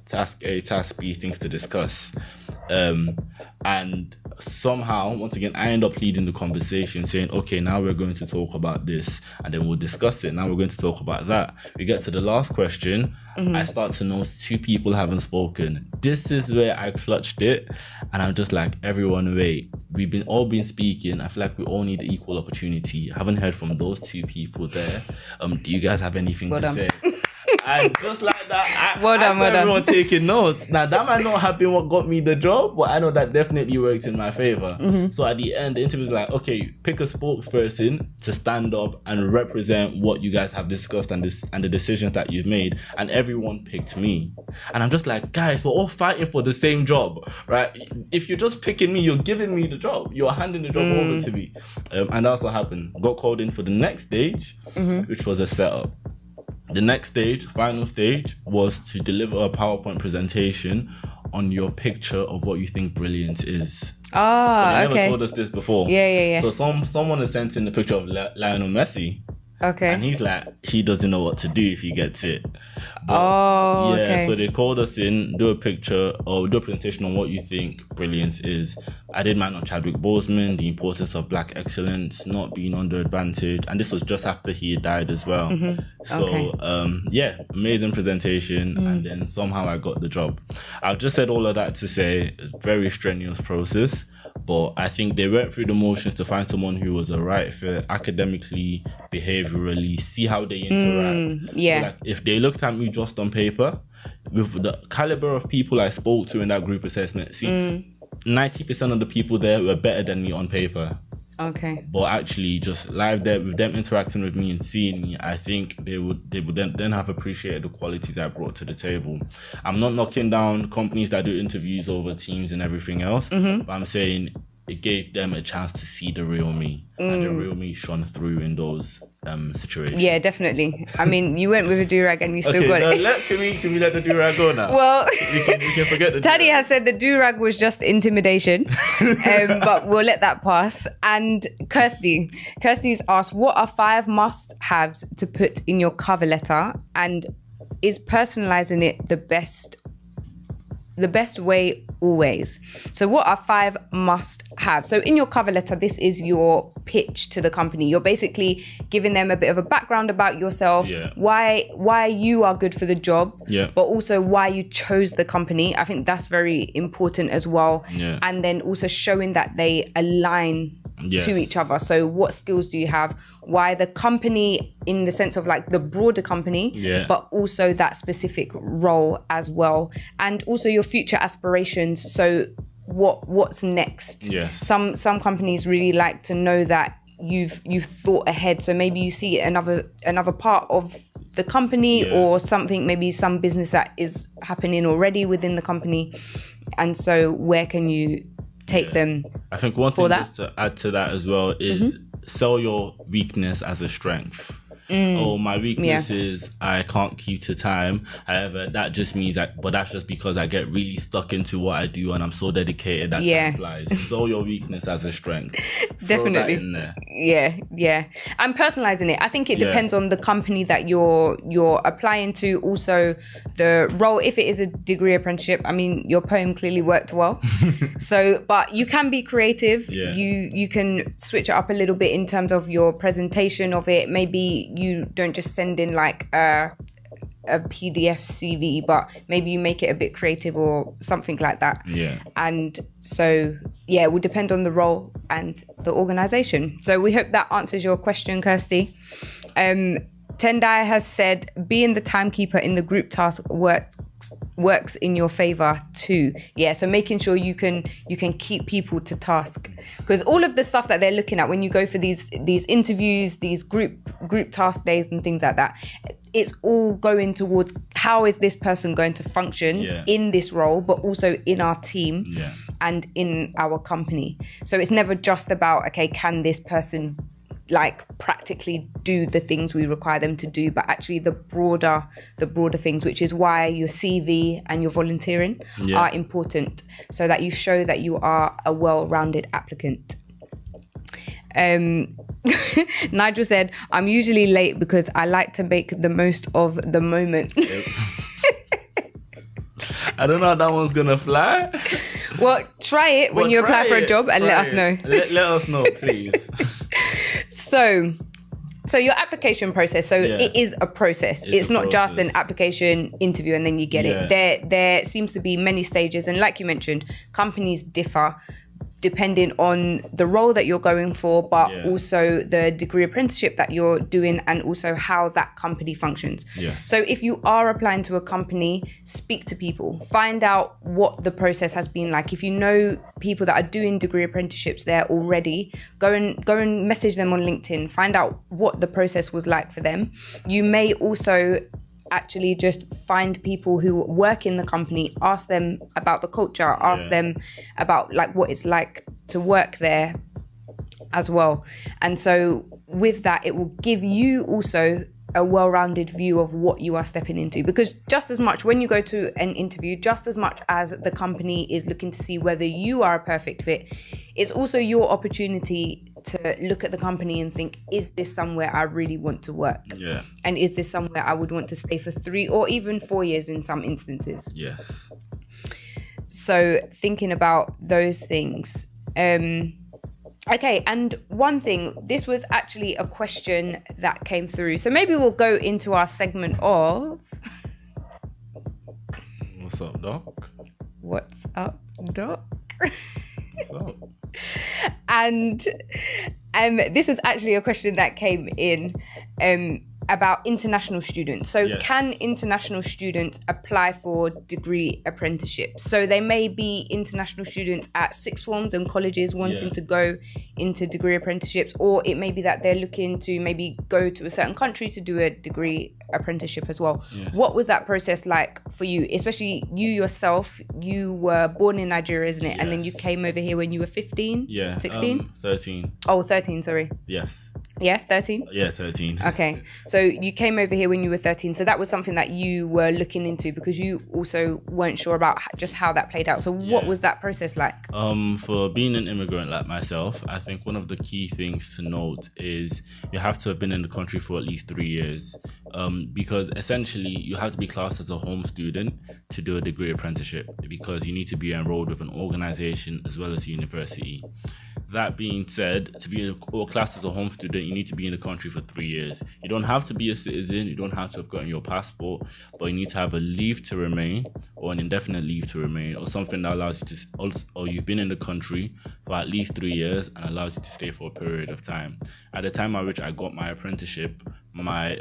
Task A, task B, things to discuss. And somehow, once again, I end up leading the conversation, saying, okay, now we're going to talk about this, and then we'll discuss it. Now we're going to talk about that. We get to the last question. I start to notice 2 people haven't spoken. This is where I clutched it, and I'm just like, everyone, wait. We've all been speaking. I feel like we all need equal opportunity. I haven't heard from those 2 people there. Do you guys have anything to say? And just like that, I saw everyone taking notes. Now, that might not have been what got me the job, but I know that definitely worked in my favor. So at the end, the interview was like, okay, pick a spokesperson to stand up and represent what you guys have discussed and the decisions that you've made. And everyone picked me. And I'm just like, guys, we're all fighting for the same job, right? If you're just picking me, you're giving me the job. You're handing the job over to me. And that's what happened. Got called in for the next stage, which was a setup. The next stage, final stage, was to deliver a PowerPoint presentation on your picture of what you think brilliance is. They never told us this before. Yeah. So someone has sent in the picture of Lionel Messi. Okay. And he's like, he doesn't know what to do if he gets it. But, so they called us in, do a picture or do a presentation on what you think brilliance is. I did mine on Chadwick Boseman, the importance of black excellence, not being under advantage. And this was just after he had died as well. So, amazing presentation. And then somehow I got the job. I've just said all of that to say, very strenuous process. But I think they went through the motions to find someone who was a right fit, academically, behaviorally, see how they interact. So like if they looked at me just on paper, with the caliber of people I spoke to in that group assessment, 90% of the people there were better than me on paper. Okay. But actually, just live there with them interacting with me and seeing me, I think they would then have appreciated the qualities I brought to the table. I'm not knocking down companies that do interviews over Teams and everything else, but I'm saying it gave them a chance to see the real me, and the real me shone through in those situations. Yeah, definitely. I mean, you went with a do-rag and you still got it. Can we let the do-rag go now? Well, we can forget the Taddy do-rag. has said the do-rag was just intimidation, but we'll let that pass. And Kirsty's asked, what are 5 must-haves to put in your cover letter, and is personalizing it the best way always? So what are 5 must-haves? So in your cover letter, this is your pitch to the company. You're basically giving them a bit of a background about yourself, why you are good for the job, but also why you chose the company. I think that's very important as well. And then also showing that they align to each other. So what skills do you have? Why the company in the sense of like the broader company, but also that specific role as well. And also your future aspirations. So what's next? Some companies really like to know that you've thought ahead. So maybe you see another part of the company or something, maybe some business that is happening already within the company. And so where can you take them? I think one thing just to add to that as well is sell your weakness as a strength. Oh, my weakness is I can't keep to time. However, that just means but that's just because I get really stuck into what I do and I'm so dedicated that time flies. Sell your weakness as a strength. Definitely. Throw that in there. Yeah. I'm personalizing it. I think it depends on the company that you're applying to. Also, the role, if it is a degree apprenticeship, I mean, your poem clearly worked well. So, but you can be creative. You can switch it up a little bit in terms of your presentation of it. Maybe you don't just send in like a PDF CV, but maybe you make it a bit creative or something like that. And so, it will depend on the role and the organization. So we hope that answers your question, Kirsty. Tendai has said, being the timekeeper in the group task works in your favor too. So making sure you can keep people to task, because all of the stuff that they're looking at when you go for these interviews, these group task days and things like that, it's all going towards how is this person going to function in this role, but also in our team and in our company. So it's never just about, okay, can this person like practically do the things we require them to do, but actually the broader things, which is why your CV and your volunteering are important, so that you show that you are a well-rounded applicant. Nigel said, I'm usually late because I like to make the most of the moment. I don't know how that one's gonna fly. Well, try it when you apply for a job and let us know. Let us know, please. So your application process, it is a process. It's not just an application interview and then you get it. There seems to be many stages. And like you mentioned, companies differ depending on the role that you're going for, but also the degree apprenticeship that you're doing and also how that company functions. So if you are applying to a company, speak to people, find out what the process has been like. If you know people that are doing degree apprenticeships there already, go and message them on LinkedIn, find out what the process was like for them. You may also actually just find people who work in the company, ask them about the culture, ask them about like what it's like to work there as well. And so with that, it will give you also a well-rounded view of what you are stepping into, because just as much when you go to an interview, just as much as the company is looking to see whether you are a perfect fit, it's also your opportunity to look at the company and think, is this somewhere I really want to work? And is this somewhere I would want to stay for 3 or even 4 years in some instances? So thinking about those things. Okay, and one thing, this was actually a question that came through. So maybe we'll go into our segment of... What's up, Doc? What's up, Doc? What's up? And this was actually a question that came in about international students. So can international students apply for degree apprenticeships? So they may be international students at sixth forms and colleges wanting to go into degree apprenticeships, or it may be that they're looking to maybe go to a certain country to do a degree apprenticeship as well. What was that process like for you? Especially you yourself, you were born in Nigeria, isn't it? And then you came over here when you were 15? 16? 13. Oh, 13, sorry. Yes. Yeah, 13? Yeah, 13. Okay. So you came over here when you were 13. So that was something that you were looking into because you also weren't sure about just how that played out. So what was that process like? For being an immigrant like myself, I think one of the key things to note is you have to have been in the country for at least 3 years. Because essentially you have to be classed as a home student to do a degree apprenticeship, because you need to be enrolled with an organization as well as university. That being said, to be classed as a home student, you need to be in the country for 3 years. You don't have to be a citizen, you don't have to have gotten your passport, but you need to have a leave to remain or an indefinite leave to remain, or something that allows you to, or you've been in the country for at least 3 years and allows you to stay for a period of time. At the time at which I got my apprenticeship, my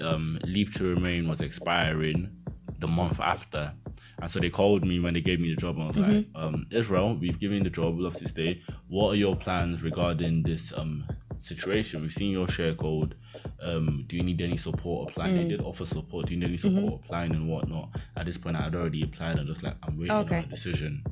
leave to remain was expiring the month after. And so they called me when they gave me the job, and I was like, Israel, we've given you the job, we'd love to stay. What are your plans regarding this situation? We've seen your share code. Do you need any support applying? They did offer support. Do you need any support applying and whatnot? At this point, I had already applied and just like, I'm waiting on a decision.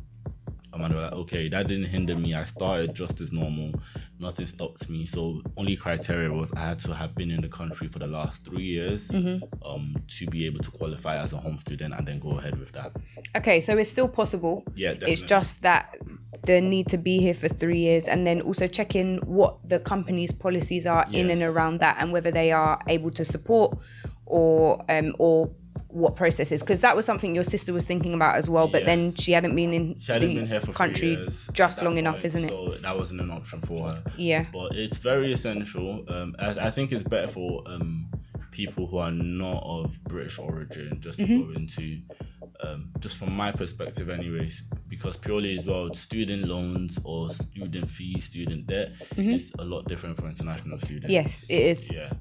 And they were like, okay, that didn't hinder me. I started just as normal. Nothing stopped me. So only criteria was I had to have been in the country for the last 3 years to be able to qualify as a home student and then go ahead with that. Okay, so it's still possible. Yeah, definitely. It's just that the need to be here for 3 years, and then also checking what the company's policies are in and around that, and whether they are able to support or what processes, because that was something your sister was thinking about as well, but then she hadn't been in the country just long enough, isn't it? So that wasn't an option for her. Yeah. But it's very essential. I think it's better for people who are not of British origin just to go into, just from my perspective anyways, because purely as well, student loans or student fees, student debt is a lot different for international students. Yes, it is. Yeah.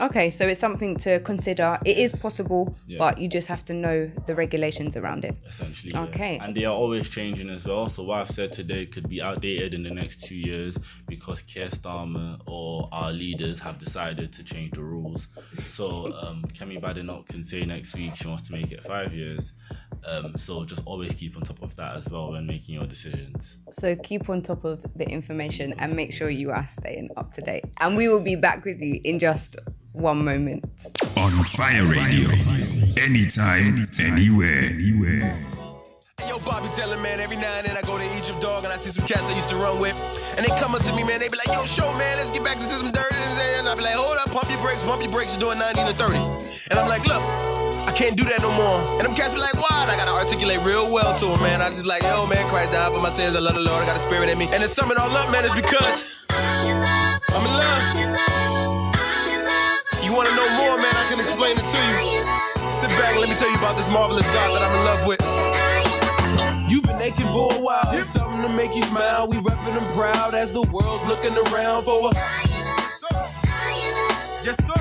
Okay, so it's something to consider. It is possible, but you just have to know the regulations around it. Essentially, okay. And they are always changing as well. So what I've said today could be outdated in the next 2 years because Keir Starmer or our leaders have decided to change the rules. So Kemi Badenoch can say next week she wants to make it 5 years. So just always keep on top of that as well when making your decisions. So keep on top of the information and make sure you are staying up to date. And we will be back with you in just one moment. On Fire Radio. Anytime, anywhere. Yo, Bobby telling, man, every now and then I go to Egypt, dog, and I see some cats I used to run with. And they come up to me, man, they be like, yo, show, man, let's get back to some dirt. And I be like, hold up, pump your brakes, you're doing 90 to 30. And I'm like, look, I can't do that no more. And them cats be like, why? I gotta articulate real well to them, man. I just like, yo, man, Christ died for my sins. I love the Lord. I got a spirit in me. And to sum it all up, man, is because I'm in love. You wanna know more, man? I can explain it to you. Sit back and let me tell you about this marvelous God that I'm in love with. You've been aching for a while. It's something to make you smile. We reppin' and proud as the world's looking around for a. Yes, sir.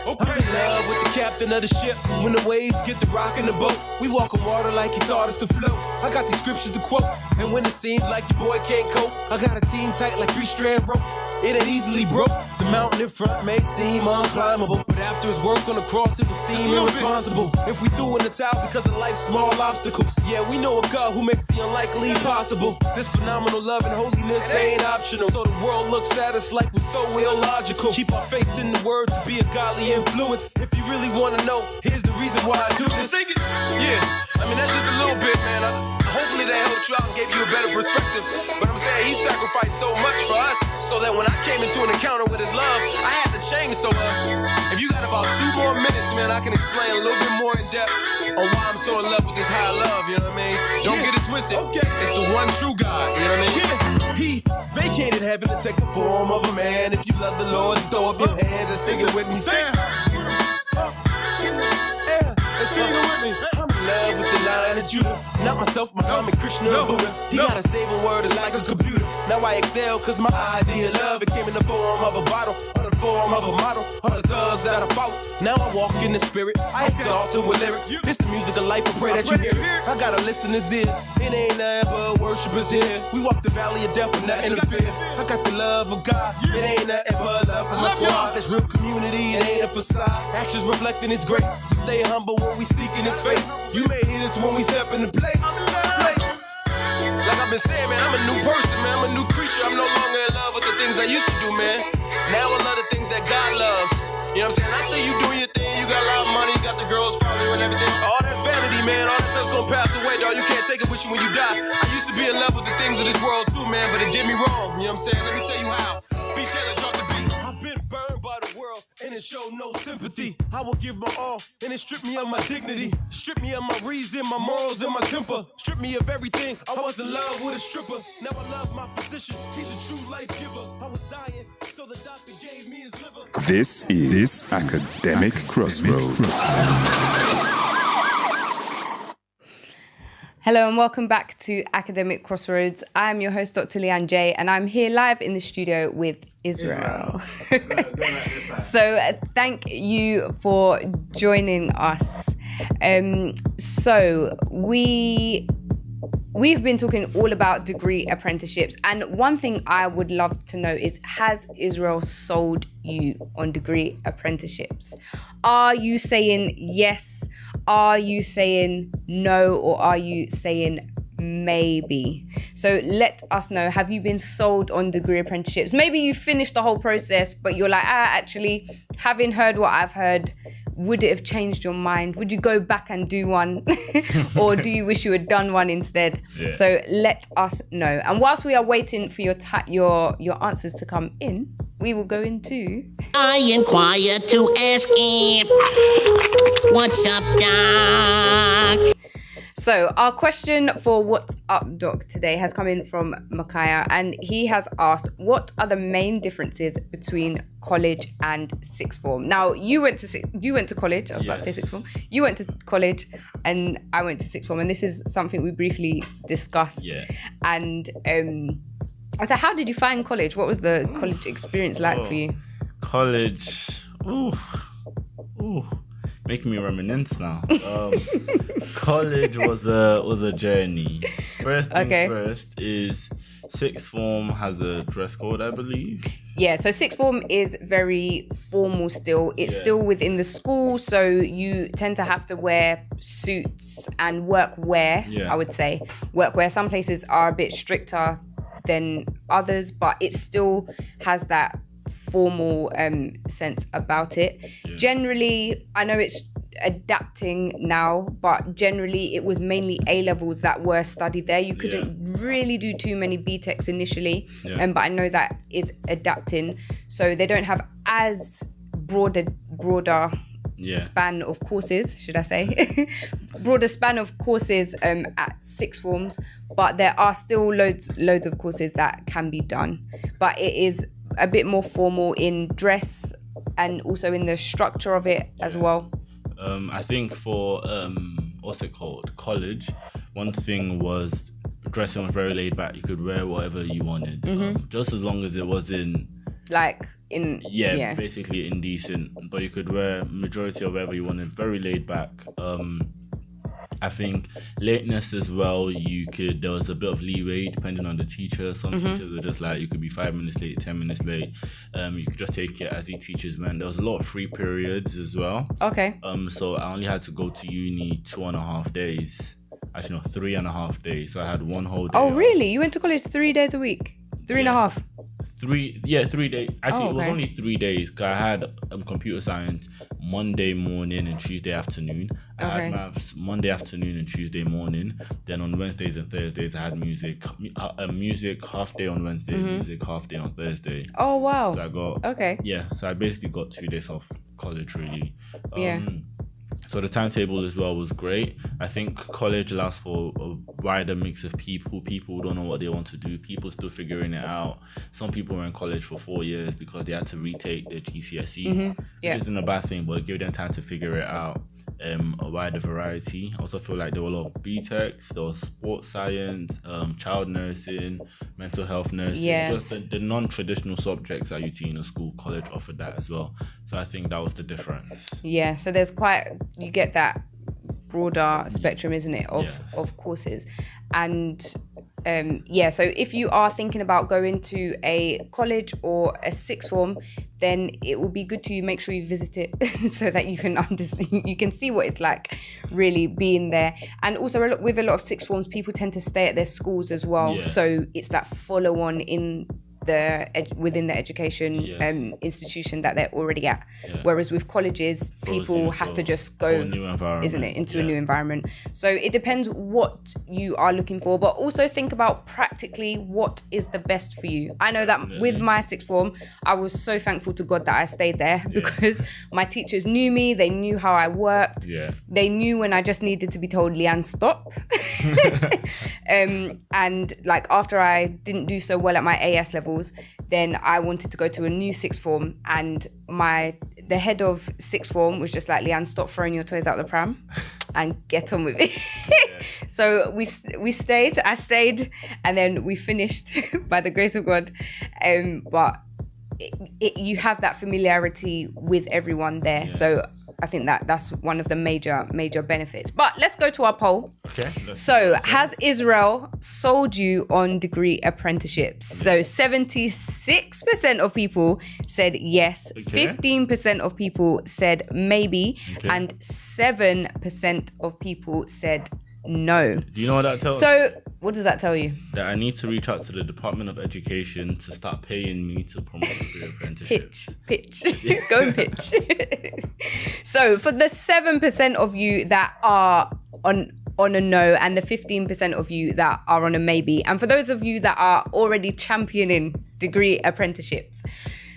Okay. I'm in love with the captain of the ship. When the waves get to rockin' the boat, we walk on water like he taught us to float. I got these scriptures to quote, and when it seems like your boy can't cope, I got a team tight like 3-strand rope. It ain't easily broke. The mountain in front may seem unclimbable, but after his work on the cross, it will seem irresponsible. If we threw in the towel because of life's small obstacles, yeah, we know a God who makes the unlikely possible. This phenomenal love and holiness ain't optional, so the world looks at us like we're so illogical. Keep our faith in the word to be a godly influence. If you really want to know, here's the reason why I do this. Yeah, I mean, that's just a little bit, man. Hopefully that helped you out and gave you a better perspective. But I'm saying he sacrificed so much for us, so that when I came into an encounter with his love, I had to change. So if you got about 2 more minutes, man, I can explain a little bit more in depth on why I'm so in love with this high love, you know what I mean? Don't get it twisted. It's the one true God, you know what I mean? He vacated heaven to take the form of a man. If you love the Lord, throw up your hands and sing it with me. Sing it. And sing it with me. I'm in love with the Lion of Judah. Not myself, Muhammad, Krishna, or Buddha. He got a saving word, it's like a computer. Now I excel cause my idea of love, it came in the form of a bottle, or the form of a model, or the thugs that I follow. Now I walk in the spirit, I exalt it with lyrics. This the music of life, I pray that you hear it. I got a listener's ear, it ain't nothing but worshipers here. We walk the valley of death with nothing to fear. I got the love of God, it ain't nothing but love from my squad. It's real community, it ain't a facade. Actions reflecting his grace. We stay humble when we seek in his face. You may hear this when we step into place. Like I've been saying, man, I'm a new person, man. I'm a new creature. I'm no longer in love with the things I used to do, man. Now I love the things that God loves. You know what I'm saying? I see you doing your thing. You got a lot of money. You got the girls following you and everything. All that vanity, man. All that stuff's gonna pass away, dog. You can't take it with you when you die. I used to be in love with the things of this world too, man, but it did me wrong. You know what I'm saying? Let me tell you how. B. Taylor dropped the beat. I've been burned by the world and it showed no sympathy. I will give my all and it stripped me of my dignity. Stripped me of my reason, my morals, and my temper. Stripped me of everything. I was in love with a stripper. Now I love my physician. He's a true life giver. I was dying, so the doctor gave me his liver. This is Academic Crossroads. Hello and welcome back to Academic Crossroads. I'm your host, Dr. Leanne J, and I'm here live in the studio with Israel. So thank you for joining us. So we've been talking all about degree apprenticeships, and one thing I would love to know is, has Israel sold you on degree apprenticeships? Are you saying yes? Are you saying no? Or are you saying maybe? So let us know. Have you been sold on degree apprenticeships? Maybe you finished the whole process, but you're like, actually, having heard what I've heard, would it have changed your mind? Would you go back and do one? Or do you wish you had done one instead? Yeah. So let us know. And whilst we are waiting for your answers to come in, we will go into... I inquire to ask him, what's up, Doc? So our question for What's Up, Doc, today has come in from Micaiah, and he has asked, what are the main differences between college and sixth form? Now, you went to college. I was about to say sixth form. You went to college, and I went to sixth form, and this is something we briefly discussed. Yeah. And so, how did you find college? What was the college experience like for you? College, making me reminisce now. College was a journey. First things first is sixth form has a dress code, I believe. Yeah, so sixth form is very formal still. It's still within the school, so you tend to have to wear suits and workwear, I would say. Workwear, some places are a bit stricter than others, but it still has that formal sense about it. Generally, I know it's adapting now, but generally it was mainly A-levels that were studied there. You couldn't really do too many BTECs initially, but I know that is adapting. So they don't have as broader span of courses, should I say? Broader span of courses at sixth forms, but there are still loads of courses that can be done. But it is a bit more formal in dress and also in the structure of it as well. I think for what's it called, college, one thing was dressing was very laid back. You could wear whatever you wanted, just as long as it wasn't like in basically indecent. But you could wear majority of whatever you wanted, very laid back. I think lateness as well, there was a bit of leeway depending on the teacher. Some teachers were just like, you could be 5 minutes late, 10 minutes late. You could just take it as the teachers went. There was a lot of free periods as well. Okay. So I only had to go to uni 2.5 days. Actually, no, 3.5 days. So I had one whole day. Oh, really? You went to college 3 days a week? 3.5? 3 days. Actually, it was only 3 days because I had computer science Monday morning and Tuesday afternoon. I had maths Monday afternoon and Tuesday morning. Then on Wednesdays and Thursdays, I had music half day on Wednesday, music half day on Thursday. Oh, wow. So I got, so I basically got 2 days off college, really. So the timetable as well was great. I think college allows for a wider mix of people. People don't know what they want to do. People still figuring it out. Some people were in college for 4 years because they had to retake their GCSEs, which isn't a bad thing, but it gave them time to figure it out. A wider variety. I also feel like there were a lot of BTECs, there was sports science, child nursing, mental health nursing, just the non-traditional subjects that you see in a school. College offered that as well. So I think that was the difference. Yeah, so there's you get that broader spectrum, isn't it, of courses. And so if you are thinking about going to a college or a sixth form, then it will be good to make sure you visit it so that you can understand, you can see what it's like really being there. And also with a lot of sixth forms, people tend to stay at their schools as well. So it's that follow on in within the education institution that they're already at. Whereas with colleges, people have to just go, isn't it, into a new environment. So it depends what you are looking for, but also think about practically what is the best for you. I know that with my sixth form, I was so thankful to God that I stayed there because my teachers knew me, they knew how I worked, they knew when I just needed to be told, Leanne, stop. And like after I didn't do so well at my AS levels, then I wanted to go to a new sixth form, and the head of sixth form was just like, Leanne, stop throwing your toys out the pram and get on with it. So I stayed, and then we finished by the grace of God. But you have that familiarity with everyone there. So I think that's one of the major benefits. But let's go to our poll. Okay. So has Israel sold you on degree apprenticeships? So 76% of people said yes, 15% of people said maybe, and 7% of people said no. Do you know what that tells me? So what does that tell you? That I need to reach out to the Department of Education to start paying me to promote degree apprenticeships. Pitch. Go and pitch. So for the 7% of you that are on a no, and the 15% of you that are on a maybe, and for those of you that are already championing degree apprenticeships,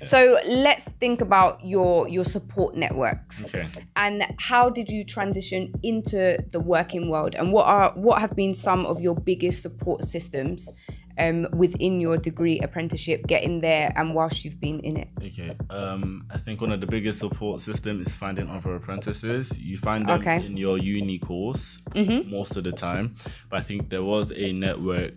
so let's think about your support networks. And how did you transition into the working world, and what have been some of your biggest support systems within your degree apprenticeship, getting there and whilst you've been in it? I think one of the biggest support systems is finding other apprentices. You find them in your uni course most of the time, but I think there was a network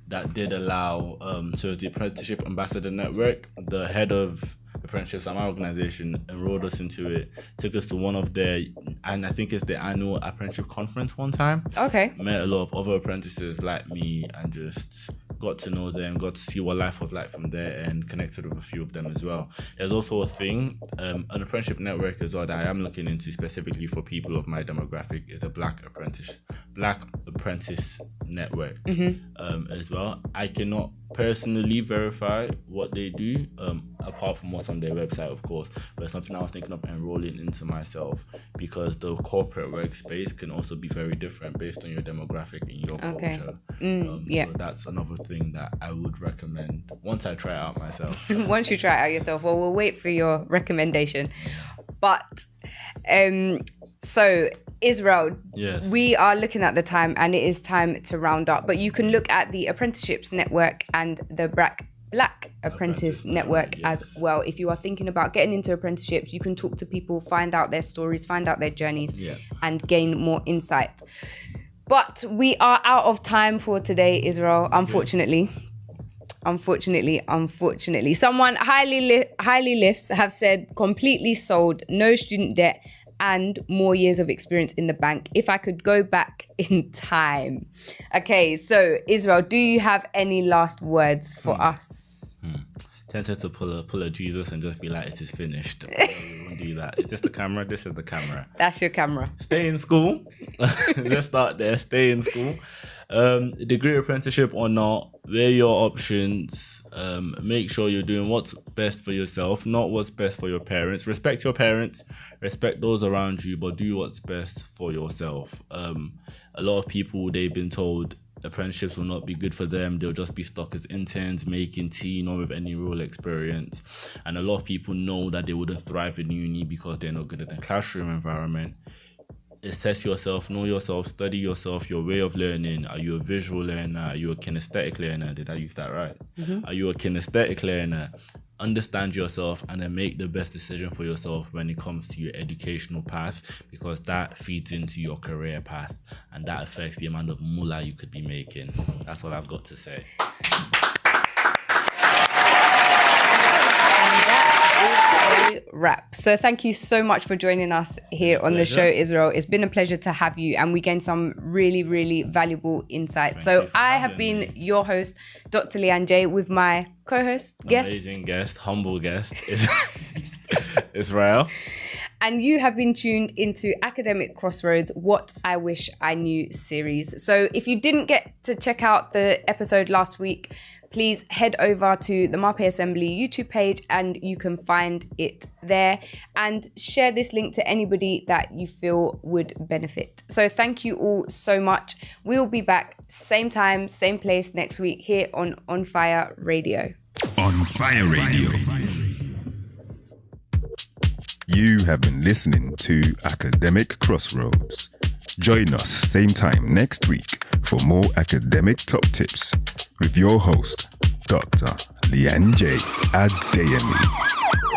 that did allow, so the Apprenticeship Ambassador Network, the head of apprenticeships at my organization enrolled us into it, took us to one of their, and I think it's the annual apprenticeship conference one time. Met a lot of other apprentices like me and just got to know them, got to see what life was like from there, and connected with a few of them as well. There's also a thing, an apprenticeship network as well that I am looking into specifically for people of my demographic, is the Black Apprentice Network as well. I cannot personally verify what they do, apart from what's on their website, of course, but it's something I was thinking of enrolling into myself, because the corporate workspace can also be very different based on your demographic and your culture. So that's another thing that I would recommend once I try it out myself. Once you try it out yourself. Well, we'll wait for your recommendation. But so Israel, Yes. we are looking at the time and it is time to round up. But you can look at the Apprenticeships Network and the Black Apprentice Network as well. If you are thinking about getting into apprenticeships, you can talk to people, find out their stories, find out their journeys, and gain more insight. But we are out of time for today, Israel, unfortunately. Unfortunately. Someone highly lifts have said completely sold, no student debt, and more years of experience in the bank if I could go back in time. Okay, so Israel, do you have any last words for us? Tempted to pull a Jesus and just be like, it is finished. We won't do that. Is this the camera? This is the camera. That's your camera. Stay in school. Let's start there. Stay in school. Degree apprenticeship or not, weigh your options. Make sure you're doing what's best for yourself, not what's best for your parents. Respect your parents, respect those around you, but do what's best for yourself. A lot of people, they've been told apprenticeships will not be good for them. They'll just be stuck as interns, making tea, not with any real experience. And a lot of people know that they wouldn't thrive in uni because they're not good at the classroom environment. Assess yourself, know yourself, study yourself, your way of learning. Are you a visual learner? Are you a kinesthetic learner? Did I use that right? Are you a kinesthetic learner? Understand yourself and then make the best decision for yourself when it comes to your educational path, because that feeds into your career path and that affects the amount of moolah you could be making. That's all I've got to say. Wrap. So thank you so much for joining us here on the show, Israel. It's been a pleasure to have you, and we gained some really, really valuable insights. So I have been your host, Dr. Leanne J, with my co-host, amazing guest, humble guest, Israel. And you have been tuned into Academic Crossroads, What I Wish I Knew series. So if you didn't get to check out the episode last week, please head over to the Marpe Assembly YouTube page and you can find it there, and share this link to anybody that you feel would benefit. So thank you all so much. We'll be back same time, same place next week here on Fire Radio. On Fire Radio. You have been listening to Academic Crossroads. Join us same time next week for more academic top tips with your host, Dr. Leanne J. Adu-Boahene.